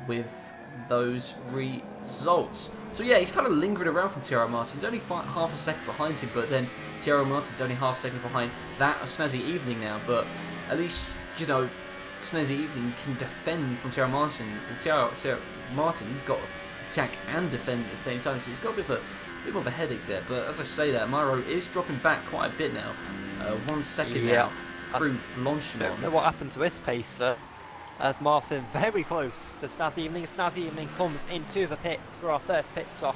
with those results. So yeah, he's kind of lingering around from Thierry Martin. He's only half a second behind him, but then Thierry Martin's only half a second behind that of Snazzy Evening now. But at least, Snazzy Evening can defend from Thierry Martin. Thierry Martin, he's got attack and defend at the same time, so he's got a bit more of a headache there. But as I say that, Myro is dropping back quite a bit now. 1 second now through Blanchimont. I don't know what happened to his pace, as Martin very close to Snazzy Evening. Snazzy Evening comes into the pits for our first pit stop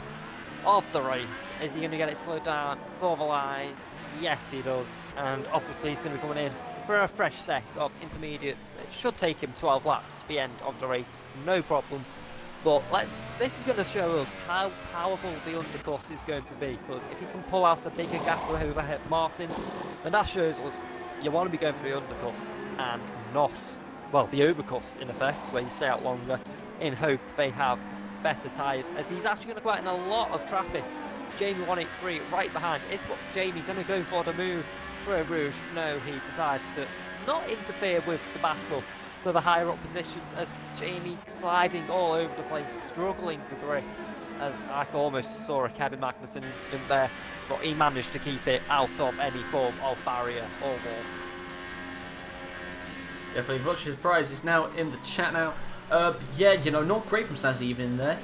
of the race. Is he going to get it slowed down for the line? Yes, he does. And obviously he's going to be coming in for a fresh set of intermediates. It should take him 12 laps to the end of the race, no problem. But this is going to show us how powerful the undercut is going to be, because if you can pull out a bigger gap over Martin, then that shows us you want to be going for the undercuts and not, well, the overcuts in effect, where you stay out longer in hope they have better tyres, as he's actually going to go out in a lot of traffic. It's Jamie 183 right behind. Is Jamie going to go for the move for a Rouge? No, he decides to not interfere with the battle for the higher up positions, as Jamie sliding all over the place, struggling for grip, as I almost saw a Kevin Magnussen incident there, but he managed to keep it out of any form of barrier or wall. Definitely, Vulture's Prize is now in the chat now. Yeah, not great from Snazzy Evening there.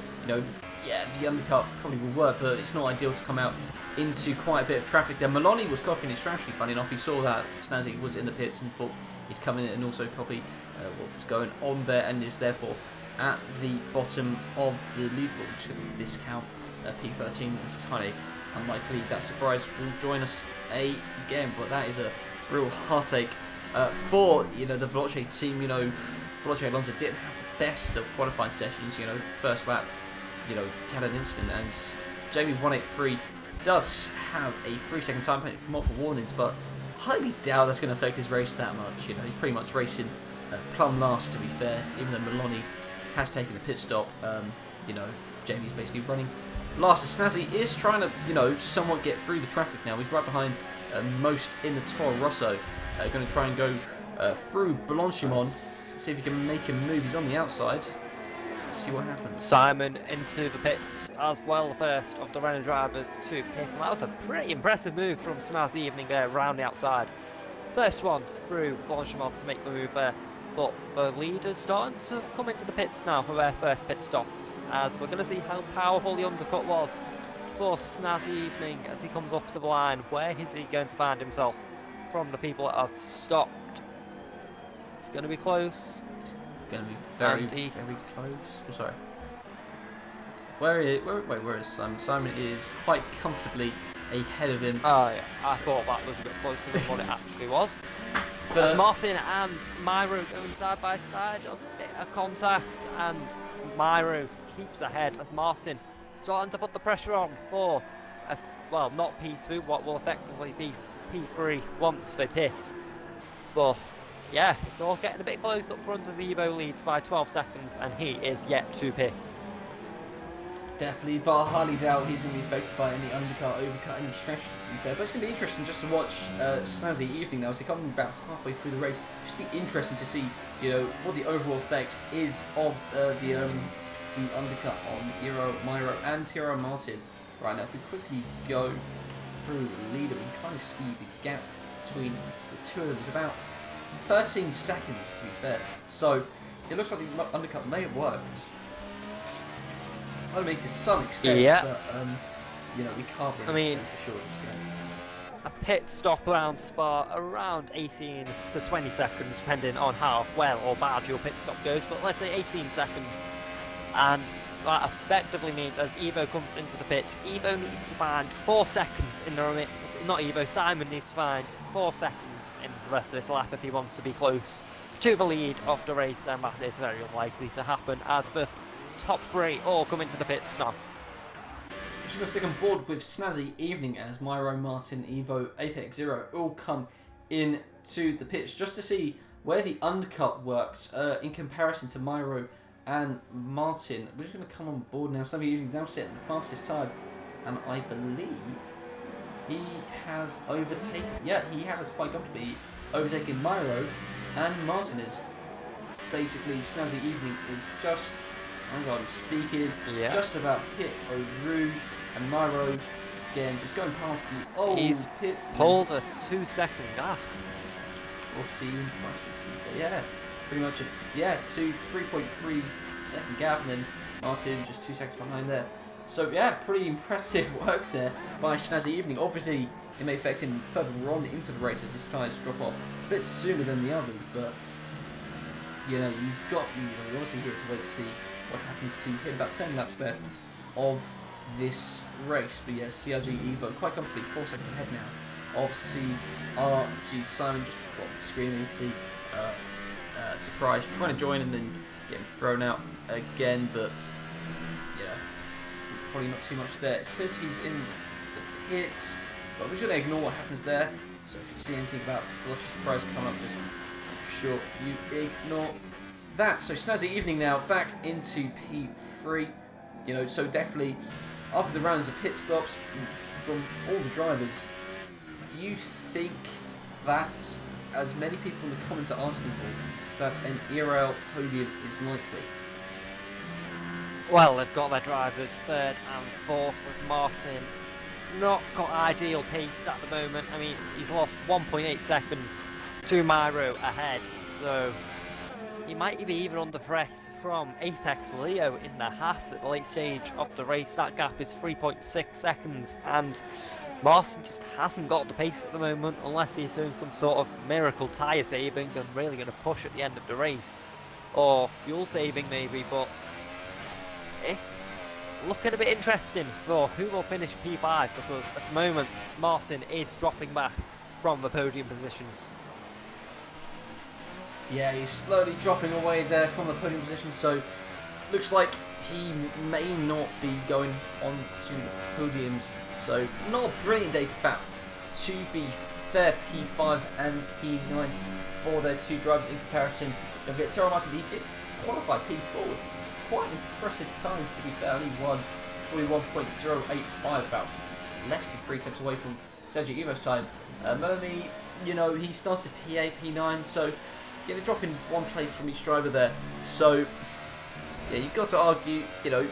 Yeah, the undercut probably will work, but it's not ideal to come out into quite a bit of traffic there. Maloney was copying his strategy, funny enough. He saw that Snazzy was in the pits and thought he'd come in and also copy what was going on there, and is therefore at the bottom of the leaderboard, which is going to discount P13. It's highly unlikely that Surprise will join us again, but that is a real heartache for the Veloce team. Veloce Alonso didn't have the best of qualifying sessions. First lap, had an incident, and Jamie 183 does have a 3-second time penalty for multiple warnings, but highly doubt that's going to affect his race that much. He's pretty much racing plumb last, to be fair, even though Maloney has taken a pit stop. Jamie's basically running last. Snazzy is trying to, somewhat get through the traffic now. He's right behind most in the Toro Rosso. Going to try and go through Blanchimont, see if he can make him move. He's on the outside. Let's see what happens. Simon into the pits as well, the first of the Renault drivers to pit, and that was a pretty impressive move from Snazzy Evening there around the outside. First one through Blanchimont to make the move there, but the leaders starting to come into the pits now for their first pit stops, as we're going to see how powerful the undercut was for Snazzy Evening as he comes up to the line. Where is he going to find himself from the people that have stopped? It's going to be close. It's going to be very close. Oh, sorry. Where is Simon? Simon is quite comfortably ahead of him. Oh yeah, I thought that was a bit closer than what it actually was. But as Martin and Myro going side by side, a bit of contact, and Myro keeps ahead as Martin starting to put the pressure on for, not P2, what will effectively be P3 once they piss. But yeah, it's all getting a bit close up front as Evo leads by 12 seconds, and he is yet to piss. Definitely, but I highly doubt he's going to be affected by any undercut, overcut, any strategies, to be fair. But it's going to be interesting just to watch Snazzy Evening now as we come about halfway through the race. Just be interesting to see, you know, what the overall effect is of the undercut on Eero, Myro, and Tiro Martin. Right now, if we quickly go through the leader, we can kind of see the gap between the two of them is about 13 seconds, to be fair. So it looks like the undercut may have worked. I mean, to some extent, but you know, we can't really say for sure just yet. A pit stop around Spa around 18 to 20 seconds, depending on how well or bad your pit stop goes. But let's say 18 seconds, and that effectively means as Evo comes into the pits, Evo needs to find 4 seconds in the not Evo, Simon needs to find 4 seconds in the rest of his lap if he wants to be close to the lead of the race, and that is very unlikely to happen as the top 3 all come into the pits now. Just going to stick on board with Snazzy Evening as Myro, Martin, Evo, Apex Zero all come into the pits just to see where the undercut works in comparison to Myro and Martin. We're just going to come on board now. Snazzy Evening now setting the fastest time, and I believe he has overtaken. Yeah, he has quite comfortably overtaken Myro, and Martin is basically Snazzy Evening is just, as I'm speaking, just about hit Eau Rouge, and Myro is again just going past the old pit. Pulled a 2-second gap. That's pretty impressive, to be fair. Yeah, pretty much a 3.3 second gap, and then Martin just 2 seconds behind there. So yeah, pretty impressive work there by Snazzy Evening. Obviously, it may affect him further on into the race as his tyres drop off a bit sooner than the others, but you know, you're obviously here to wait to see what happens to him. About 10 laps left of this race, but yes, CRG Evo quite comfortably 4 seconds ahead now of CRG Simon. Just got screaming, you can see surprised, trying to join and then getting thrown out again, but yeah, probably not too much there. It says he's in the pits, but we're just going to ignore what happens there. So if you see anything about Velocity Surprise coming up, just make sure you ignore that. So Snazzy Evening now back into P3. You know, so definitely after the rounds of pit stops from all the drivers, do you think that, as many people in the comments are asking for, that an ERL podium is likely? Well, they've got their drivers 3rd and 4th, with Martin not got ideal pace at the moment. I mean, he's lost 1.8 seconds to Myro ahead, so he might be even under threat from Apex Leo in the Haas at the late stage of the race. That gap is 3.6 seconds, and Martin just hasn't got the pace at the moment unless he's doing some sort of miracle tyre saving and really going to push at the end of the race. Or fuel saving maybe, but it's looking a bit interesting for who will finish P5, because at the moment Martin is dropping back from the podium positions. Yeah, he's slowly dropping away there from the podium position, so looks like he may not be going on to podiums. So not a brilliant day for FAP. To be fair, P5 and P9 for their two drivers in comparison. Don't forget, Tiro Martin, he did qualify P4 with quite an impressive time, to be fair. Only won 41.085, about less than 3 steps away from Sergio Evo's time. Melanie, you know, he started P8, P9, so yeah, they're dropping 1 place from each driver there. So yeah, you've got to argue, you know,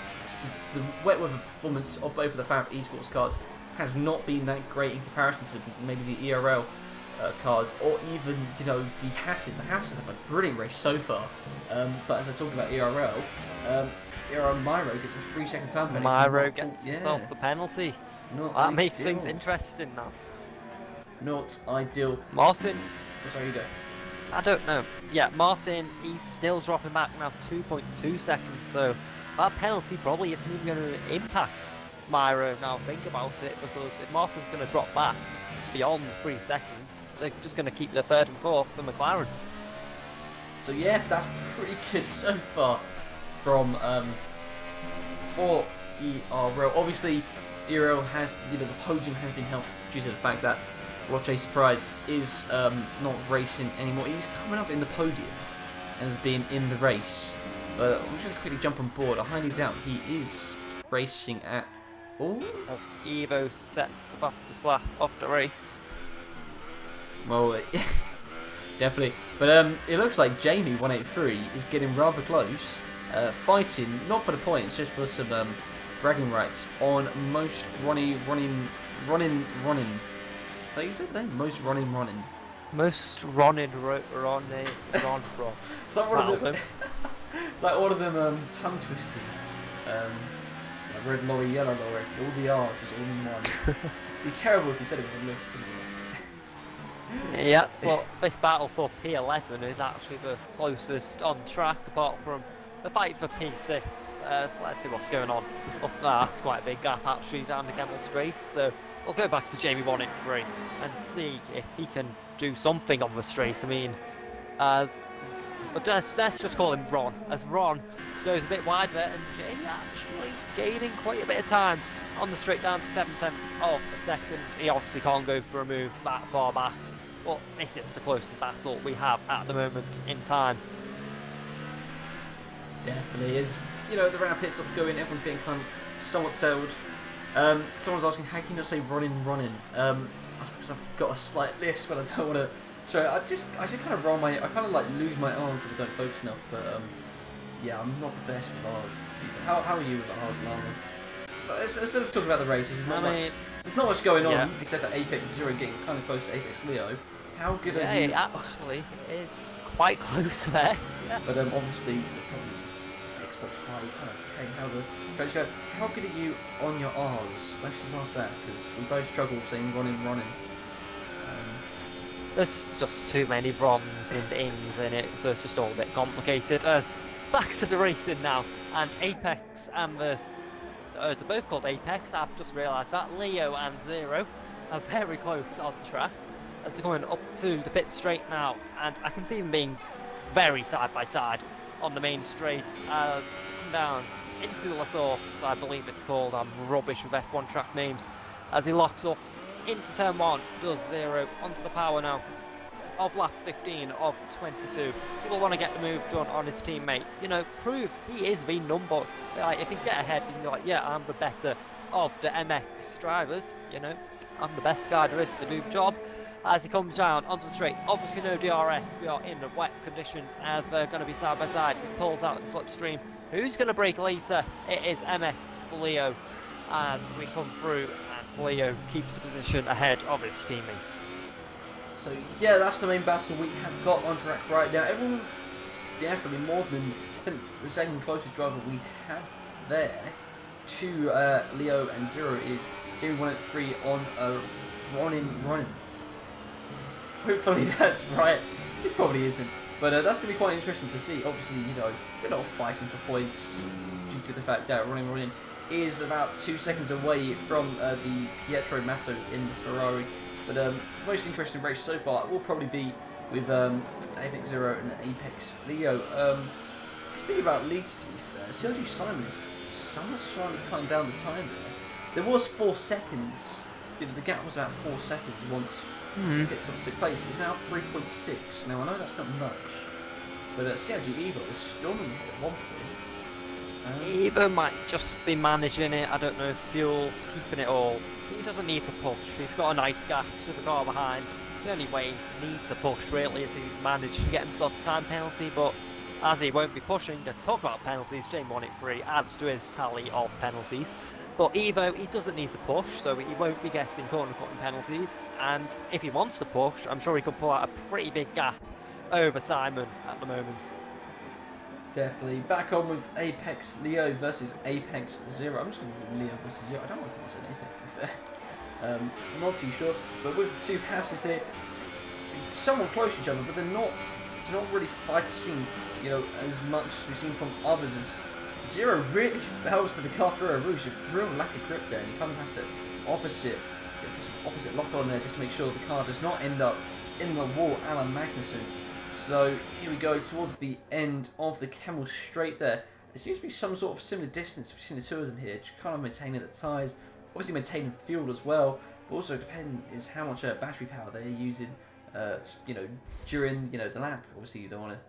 the wet weather performance of both of the FAP Esports cars has not been that great in comparison to maybe the ERL cars, or even, you know, the Hasses. The Hasses have a brilliant race so far, but as I was talking about ERL, ERL Myro gets a 3-second time penalty. Myro gets himself the penalty. That makes things interesting now. Not ideal. Martin. Oh, sorry, you go. I don't know. Yeah, Martin, he's still dropping back now 2.2 seconds, so that penalty probably isn't even going to impact Myro now. Think about it, because if Martin's going to drop back beyond 3 seconds, they're just going to keep the 3rd and 4th for McLaren. So yeah, that's pretty good so far from for ERL. Obviously, ERL has, you know, the podium has been helped due to the fact that Veloce Surprise is not racing anymore. He's coming up in the podium and has been in the race. But I'm just going to quickly jump on board. I highly doubt he is racing at... Oh, as Evo sets the fastest lap of the race. well, definitely. But it looks like Jamie 183 is getting rather close, fighting not for the points, just for some bragging rights on most running. Is that you said the name? Most running. Most running. It's like one of them. It's like all of them tongue twisters. Like red lorry, yellow lorry. All the R's is all in one. It'd be terrible if you said it with a lisp. Yeah, but this battle for P11 is actually the closest on track, apart from the fight for P6. So let's see what's going on. That's quite a big gap actually down the Kemmel Straight. So we'll go back to Jamie 183 and see if he can do something on the straight. I mean, let's just call him Ron. As Ron goes a bit wide there, and Jamie actually gaining quite a bit of time on the straight down to 7 tenths of a second. He obviously can't go for a move that far back, but this is the closest battle we have at the moment in time. Definitely is. You know, the round pit stops going, everyone's getting kind of somewhat settled. Someone's asking, how can you not say running? That's because I've got a slight lisp, but I don't want to show it. I just kind of I kind of like lose my R's if I don't focus enough, but yeah, I'm not the best with R's, to be fair. How are you with R's, Llama? Instead of talking about the races, there's not much going on, except for Apex Zero getting kind of close to Apex Leo. How good are you? Yeah, actually, it's quite close there. Yeah. But obviously, Xbox Party kind of saying how the trades go. How good are you on your R's? Let's just ask that, because we both struggle with saying running. There's just too many bronze and ins in it, so it's just all a bit complicated. As back to the racing now, and Apex and they're both called Apex. I've just realised that Leo and Zero are very close on the track as they're going up to the pit straight now, and I can see them being very side by side on the main straight as come down into La Source, I believe it's called. I'm rubbish with F1 track names. As he locks up into turn 1, does Zero onto the power now of lap 15 of 22. He will want to get the move done on his teammate. You know, prove he is the number. Like, if he get ahead, you can be like, yeah, I'm the better of the MX drivers. You know, I'm the best guy there is to do the job. As he comes down onto the straight, obviously no DRS. We are in the wet conditions as they're going to be side by side. He pulls out the slipstream. Who's going to break later? It is MX Leo as we come through, and Leo keeps the position ahead of his teammates. So yeah, that's the main battle we have got on track right now. Everyone definitely more than, I think, the second closest driver we have there to Leo and Zero is Jamie 183 on running. Hopefully that's right. It probably isn't. But that's going to be quite interesting to see. Obviously, you know, they're not fighting for points due to the fact that running is about 2 seconds away from the Pietro Matto in the Ferrari. But most interesting race so far will probably be with Apex Zero and Apex Leo. Speaking about leads, to be fair, Sergio Simon is somewhat slightly cutting down the time there. There was 4 seconds. The gap was about 4 seconds once pit stops took place. It's now 3.6. Now I know that's not much, but CRG Evo is storming at one point. Evo might just be managing it. I don't know if Fuel keeping it all. He doesn't need to push. He's got a nice gap to the car behind. The only way he needs to push really is he managed to get himself a time penalty, but as he won't be pushing, to talk about penalties, Jamie 183 adds to his tally of penalties. But Evo, he doesn't need to push, so he won't be getting corner cutting penalties. And if he wants to push, I'm sure he could pull out a pretty big gap over Simon at the moment. Definitely. Back on with Apex Leo versus Apex Zero. I'm just going to go Leo versus Zero. I don't like him saying Apex, to be fair. I'm not too sure. But with the two passes, they're somewhat close to each other, but they're not really fighting, you know, as much as we've seen from others. As Zero really fails for the car through a rouge. A real lack of grip there, and he kind of has to put some opposite lock on there just to make sure the car does not end up in the wall a la Magnussen. So here we go towards the end of the Kemmel Straight there. There seems to be some sort of similar distance between the two of them here, just kind of maintaining the tyres, obviously maintaining fuel as well, but also depending is how much battery power they're using, you know, during the lap. Obviously you don't want to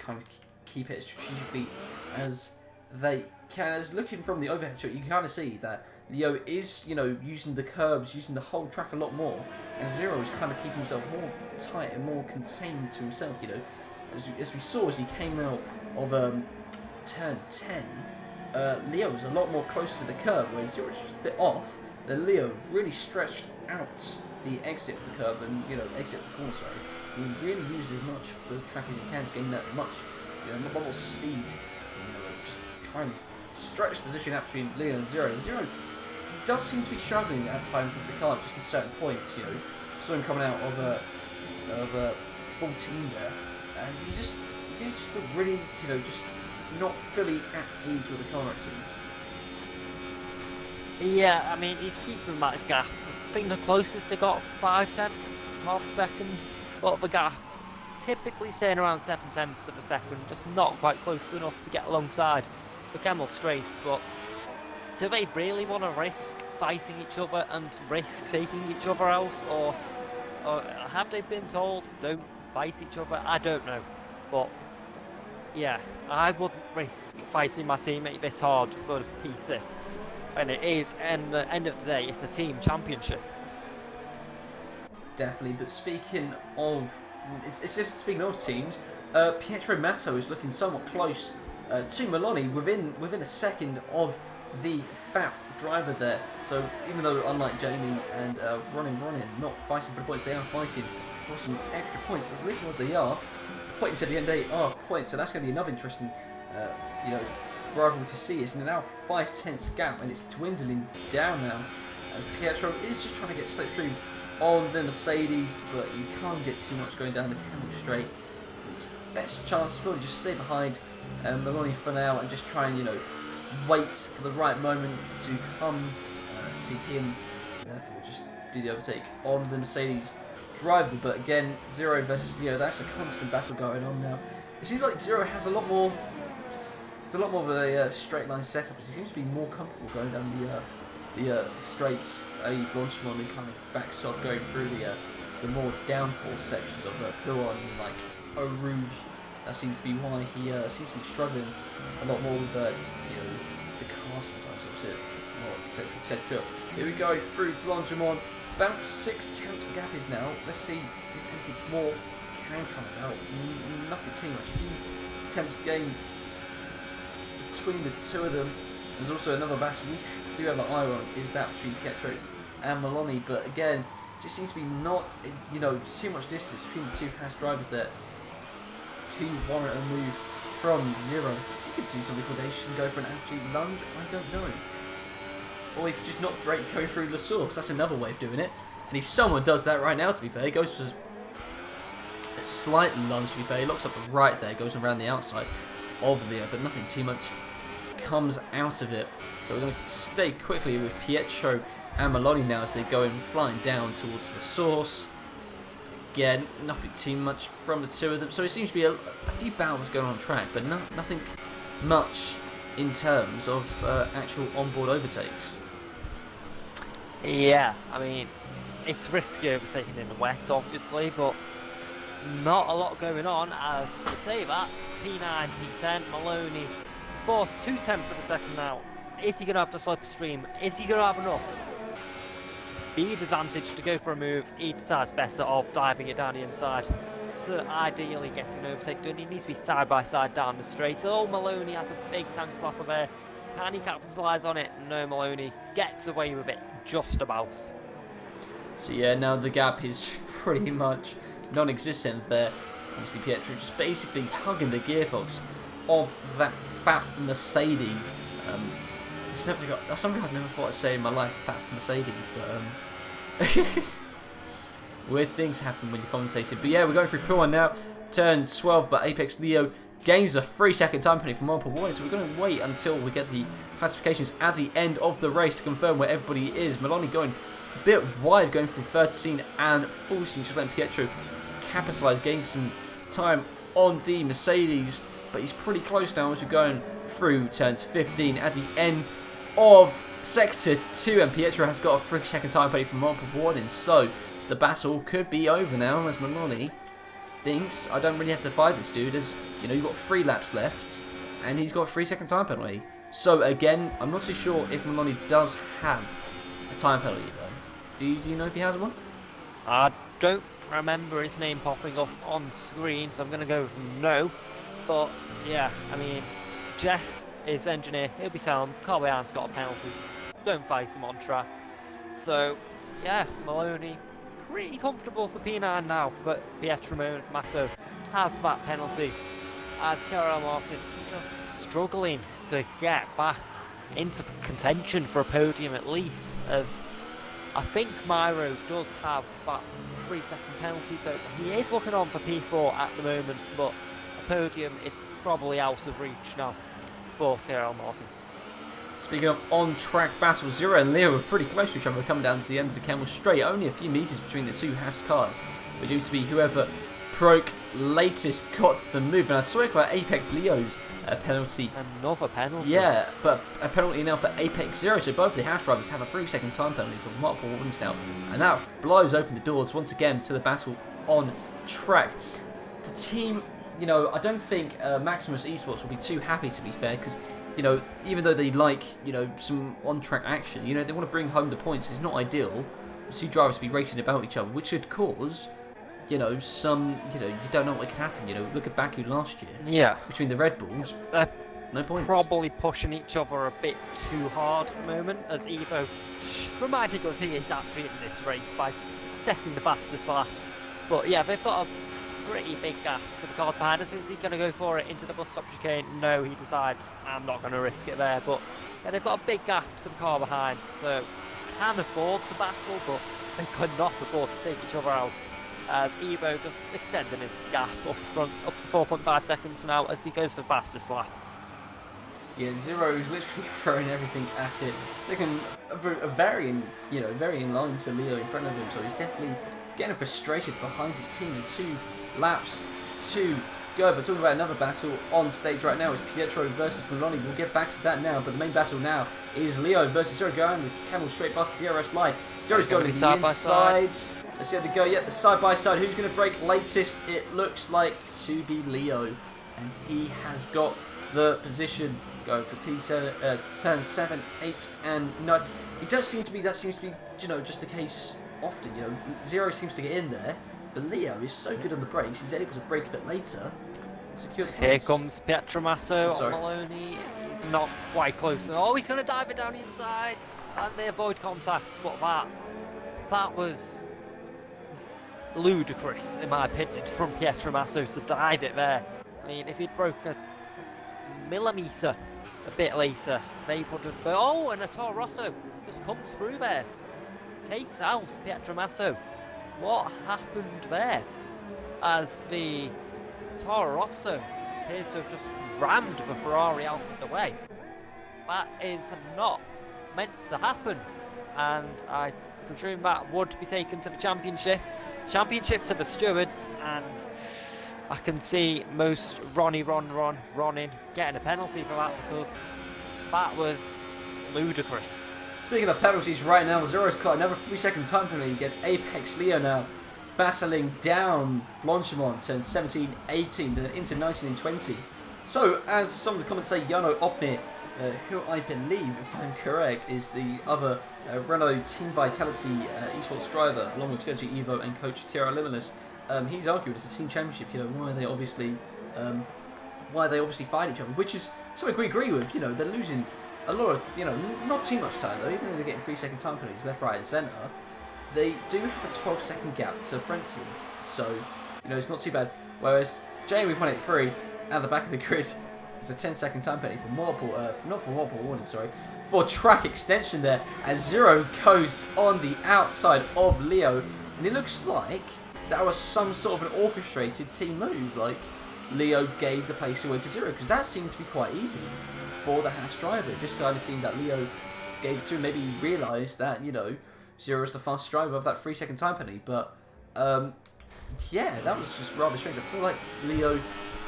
kind of keep it as strategically as they can, as looking from the overhead shot, you can kind of see that Leo is, you know, using the curbs, using the whole track a lot more, and Zero is kind of keeping himself more tight and more contained to himself, you know. As we saw as he came out of turn 10, Leo was a lot more closer to the curb, whereas Zero was just a bit off. Then Leo really stretched out the exit of the curb and, you know, exit of the corner, sorry. He really used as much of the track as he can to gain that much, you know, a lot more speed. You know, just try and stretch position out between Leo and Zero. Zero does seem to be struggling at times with the car, just at certain points, you know. Saw him coming out of 14 there, and he just, yeah, just really, you know, just not fully at ease with the car, it seems. Yeah, I mean, he's keeping that gap. I think the closest they got 5 tenths, half a second, but the gap typically staying around 7 tenths of a second, just not quite close enough to get alongside the Camel Strace. But do they really want to risk fighting each other and risk taking each other out, or have they been told don't fight each other? I don't know, but yeah, I wouldn't risk fighting my teammate this hard for P6. And it is, and at the end of the day, it's a team championship. Definitely, but speaking of, it's just speaking of teams, Pietro Matto is looking somewhat close to Maloney within a second of the FAP driver there. So even though, unlike Jamie and Ronin not fighting for the points, they are fighting for some extra points. As little as they are, points at the end of the day are points, so that's going to be another interesting, you know, rival to see. It's now 5 tenths gap, and it's dwindling down now as Pietro is just trying to get slipstream on the Mercedes, but you can't get too much going down the Camel Straight. His best chance is probably just stay behind Maloney for now and just try and, you know, wait for the right moment to come to him, and therefore just do the overtake on the Mercedes driver. But again, Zero versus Leo, that's a constant battle going on now. It seems like Zero has a lot more. It's a lot more of a straight line setup. He seems to be more comfortable going down the straights. Blanchimont and kind of backs off going through the more downforce sections of Pouron and like Eau Rouge. That seems to be why he seems to be struggling a lot more with you know, the car sometimes, opposite, etc. etc. Here we go through Blanchimont. About 6 tenths the gap is now. Let's see if anything more can come about. Nothing too much. A few tenths gained between the two of them. There's also another battle we do have an eye on, is that between Pietro and Maloney, but again, just seems to be not, you know, too much distance between the two Haas drivers there to warrant a move from Zero. He could do some liquidation and go for an absolute lunge, I don't know. Or he could just not break, go through the source. That's another way of doing it, and he somewhat does that right now, to be fair. He goes for a slight lunge, to be fair. He locks up right there, goes around the outside of Leo, but nothing too much comes out of it. So we're going to stay quickly with Pietro and Maloney now as they go in flying down towards the source. Again, nothing too much from the two of them. So it seems to be a few battles going on track, but nothing much in terms of actual onboard overtakes. Yeah, I mean, it's risky overtaking in the west, obviously, but not a lot going on. As to say that, P9, P10, Maloney, for 2 tenths of a second now. Is he going to have to slope a stream? Is he going to have enough speed advantage to go for a move? He decides better of diving it down the inside. So ideally getting an overtake done, he needs to be side by side down the straight. So Maloney has a big tank slapper there. Can he capitalise on it? No, Maloney gets away with it just about. So yeah, now the gap is pretty much non-existent there. Obviously Pietro just basically hugging the gearbox of that fat Mercedes. That's something I've never thought I'd say in my life, fat Mercedes, but weird things happen when you're commentating. But yeah, we're going through P1 now, turn 12, but Apex Leo gains a 3-second time penalty from Montpel Warning, so we're going to wait until we get the classifications at the end of the race to confirm where everybody is. Maloney going a bit wide, going through 13 and 14, just letting Pietro capitalise, gain some time on the Mercedes, but he's pretty close now as we're going through turns 15 at the end of Sector 2, and Pietro has got a 3-second time penalty from Montpel Warning, so the battle could be over now as Maloney thinks, I don't really have to fight this dude, as you know, you've got 3 laps left, and he's got a 3-second time penalty. So again, I'm not too sure if Maloney does have a time penalty though. Do you know if he has one? I don't remember his name popping up on screen, so I'm going to go with no. But yeah, I mean, Jeff is engineer, he'll be sound. Carl Behan's got a penalty. Don't face him on track. So yeah, Maloney pretty comfortable for P9 now, but Pietro Masso has that penalty as Cheryl Martin just struggling to get back into contention for a podium at least, as I think Myro does have that 3-second penalty, so he is looking on for P4 at the moment, but a podium is probably out of reach now for Cheryl Martin. Speaking of on-track battles, Zero and Leo were pretty close to each other coming down to the end of the Camel Straight. Only a few metres between the two Haas cars. But due to be whoever broke latest got the move. And I saw about Apex Leo's penalty. Another penalty? Yeah, but a penalty now for Apex Zero. So both of the Haas drivers have a 3-second time penalty for multiple warnings now. And that blows open the doors once again to the battle on track. The team, you know, I don't think Maximus Esports will be too happy, to be fair, because, you know, even though they like, you know, some on-track action, you know, they want to bring home the points. It's not ideal for two drivers to be racing about each other, which should cause, you know, some, you know, you don't know what could happen. You know, look at Baku last year. Yeah. Between the Red Bulls, no points. Probably pushing each other a bit too hard at the moment, as Evo reminding us he is actually in this race by setting the fastest lap. But yeah, they've got a pretty big gap to the cars behind us. Is he going to go for it into the bus stop chicane? No, he decides, I'm not going to risk it there. But yeah, they've got a big gap to the car behind, so can afford to battle, but they could not afford to take each other out. As Evo just extending his gap up front, up to 4.5 seconds now as he goes for fastest lap. Yeah, Zero is literally throwing everything at it. Taking a varying, you know, varying line to Leo in front of him, so he's definitely getting frustrated behind his team in 2 laps to go. But talking about another battle on stage right now is Pietro versus Maloney. We'll get back to that now, but the main battle now is Leo versus Zero going with Camel Straight past the DRS line. Zero's going to the inside. Let's see how they go. Yeah, the side by side. Who's going to break latest? It looks like to be Leo, and he has got the position. Going for P7, turn 7, 8, and 9. It does seem to be, that seems to be, you know, just the case often. You know, Zero seems to get in there, but Leo is so good on the brakes, he's able to brake a bit later and secure the points. Here comes Pietro Masso on Maloney. He's not quite close. Oh, he's going to dive it down the inside, and they avoid contact. But that was ludicrous, in my opinion, from Pietro Masso to dive it there. I mean, if he'd broke a millimetre a bit later, they would have. Oh, and a Toro Rosso just comes through there, takes out Pietro Masso. What happened there? As the Toro Rosso appears to have just rammed the Ferrari out of the way. That is not meant to happen, and I presume that would be taken to the championship to the stewards, and I can see most Ronnie getting a penalty for that, because that was ludicrous. Speaking of penalties right now, Zero's got another 3-second time penalty against Apex Leo now. Battling down Blanchimont, turn 17, 18, then into 19 and 20. So, as some of the comments say, Jano Opnir, who I believe, if I'm correct, is the other Renault Team Vitality esports driver, along with Sergio Evo and coach Thierry Limitless. He's argued it's a team championship, you know, why they obviously fight each other, which is something we agree with. You know, they're losing a lot of, you know, not too much time though, even though they're getting 3-second time penalties left, right and centre. They do have a 12-second gap to the front team, so, you know, it's not too bad. Whereas JW183 at the back of the grid is a 10-second time penalty for for track extension there, as Zero goes on the outside of Leo, and it looks like that was some sort of an orchestrated team move, like Leo gave the place away to Zero, because that seemed to be quite easy for the Haas driver. It just kind of seemed that Leo gave it to him, maybe realised that, you know, Zero is the fastest driver of that 3-second time penalty, but yeah, that was just rather strange. I feel like Leo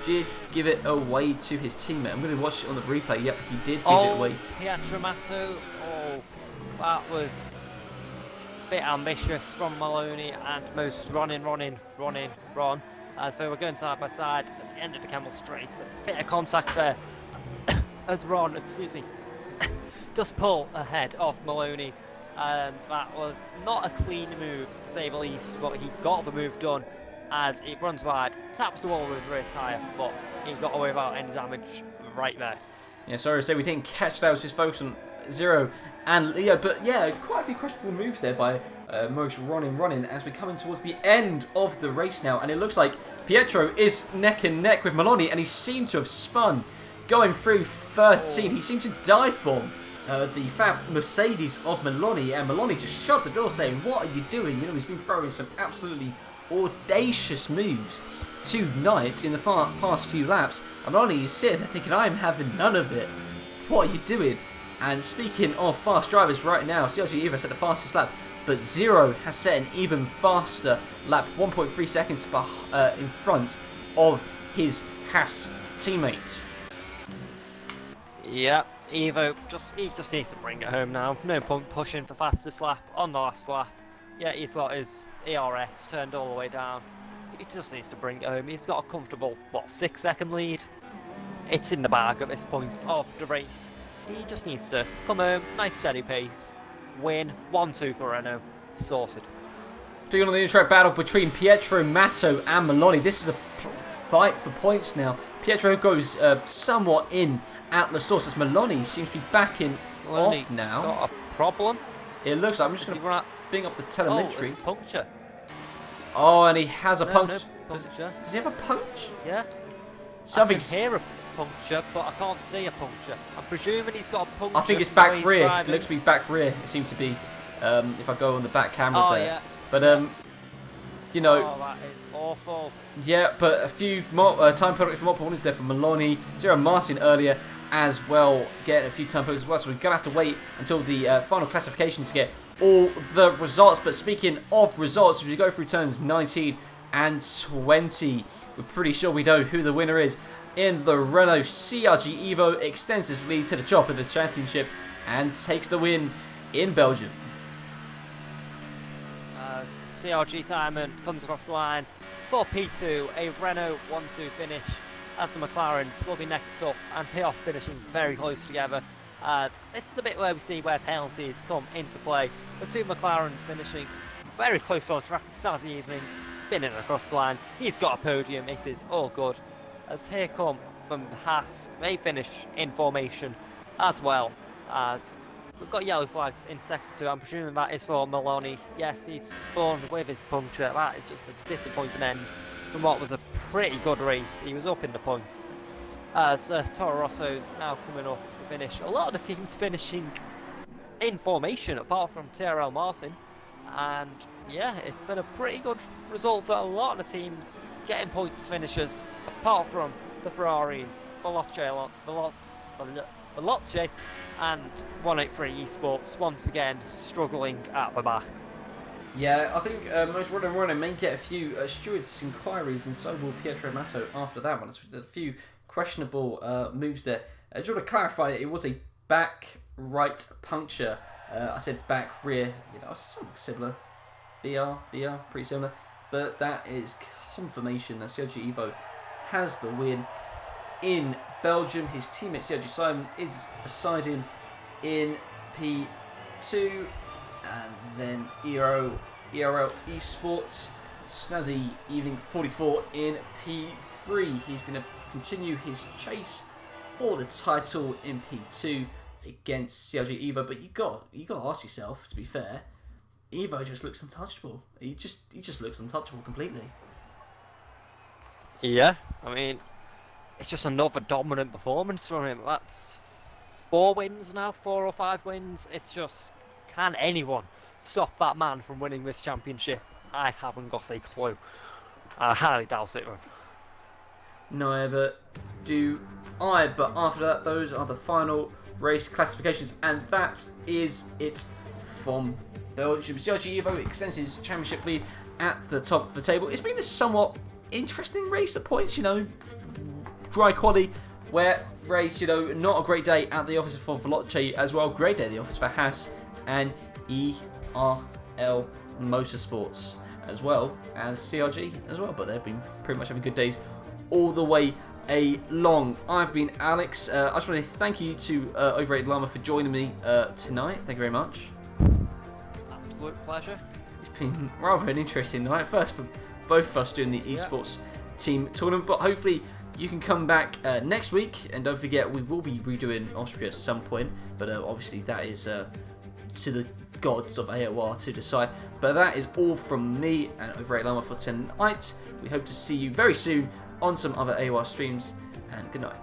did give it away to his teammate. I'm going to watch it on the replay. Yep, he did give it away. Pietro Masso, that was a bit ambitious from Maloney, and most run, as they were going side by side at the end of the Camel Straight. A bit of contact there. as Ron, excuse me, does pull ahead of Maloney, and that was not a clean move to say the least, but he got the move done as it runs wide, taps the wall with his rear tyre, but he got away without any damage right there. Yeah, sorry to say we didn't catch that. It was just focus on Zero and Leo, but yeah, quite a few questionable moves there by most running as we come in towards the end of the race now, and it looks like Pietro is neck and neck with Maloney, and he seemed to have spun going through 13. He seemed to dive bomb the fab Mercedes of Maloney, and Maloney just shut the door saying, what are you doing? You know, he's been throwing some absolutely audacious moves tonight in the past few laps, and Maloney is sitting there thinking, I'm having none of it. What are you doing? And speaking of fast drivers right now, CLG Evo set the fastest lap, but Zero has set an even faster lap, 1.3 seconds in front of his Haas teammate. Yep, Evo he just needs to bring it home now. No point pushing for fastest lap on the last lap. Yeah, he's got his ERS turned all the way down. He just needs to bring it home. He's got a comfortable, 6-second lead. It's in the bag at this point of the race. He just needs to come home, nice steady pace, win, 1-2 for Renault, sorted. Speaking on the intrack battle between Pietro, Matto and Maloney, this is a fight for points now. Pietro goes somewhat in at the source as Maloney seems to be backing off now. Got a problem? It looks like, I'm just going to bring up the telemetry. Oh, puncture. Oh, and he has a punch. No puncture. Does he have a punch? Yeah. Something's... I can hear a puncture, but I can't see a puncture. I'm presuming he's got a puncture. I think it's back rear. It looks to be back rear. It seems to be, if I go on the back camera there. Yeah. But, you know... Oh, that is awful. Yeah, but a few time penalties for multiple warnings there for Maloney. Zero Martin earlier as well, getting a few time penalties as well. So we're going to have to wait until the final classification to get all the results. But speaking of results, if we go through turns 19 and 20, we're pretty sure we know who the winner is. In the Renault, CRG Evo extends his lead to the top of the championship and takes the win in Belgium. CRG Simon comes across the line for P2, a Renault 1-2 finish, as the McLarens will be next up and they are finishing very close together, as this is the bit where we see where penalties come into play. The two McLarens finishing very close on track to start the evening, spinning across the line. He's got a podium, it is all good. As here come from Haas, they finish in formation as well, as we've got yellow flags in sector 2. I'm presuming that is for Maloney. Yes, he's spawned with his puncture. That is just a disappointing end from what was a pretty good race. He was up in the points. As Toro Rosso's now coming up to finish. A lot of the teams finishing in formation apart from TRL Martin. And yeah, it's been a pretty good result for a lot of the teams getting points finishes apart from the Ferraris, Veloce and 183 Esports once again struggling at the back. Yeah, I think most running may get a few stewards inquiries, and so will Pietro Matto after that one. It's a few questionable moves there. Just want to clarify, it was a back right puncture. I said back rear, you know, something similar. BR, pretty similar. But that is confirmation that CLG Evo has the win in Belgium. His teammate CLG Simon is siding in P2, and then AOR Esports Snazzy Evening 44 in P3. He's going to continue his chase for the title in P2 against CLG Evo. But you got to ask yourself, to be fair, Evo just looks untouchable. He just looks untouchable completely. Yeah, I mean, it's just another dominant performance from him. That's 4 wins now, 4 or 5 wins. It's just, can anyone stop that man from winning this championship? I haven't got a clue. I highly doubt it. Neither do I. But after that, those are the final race classifications, and that is it from Belgium. CRG Evo extends his championship lead at the top of the table. It's been a somewhat interesting race at points, you know. Dry quali, wet race, you know, not a great day at the office for Veloce as well. Great day at the office for Haas and ERL Motorsports, as well as CRG as well. But they've been pretty much having good days all the way long. I've been Alex. I just want to thank you to OveratedLlama for joining me tonight. Thank you very much. Absolute pleasure. It's been rather an interesting night. First for both of us doing the esports team tournament, but hopefully you can come back next week. And don't forget, we will be redoing Austria at some point, but obviously that is to the gods of AOR to decide. But that is all from me and OveratedLlama for tonight. We hope to see you very soon on some other AOR streams, and good night.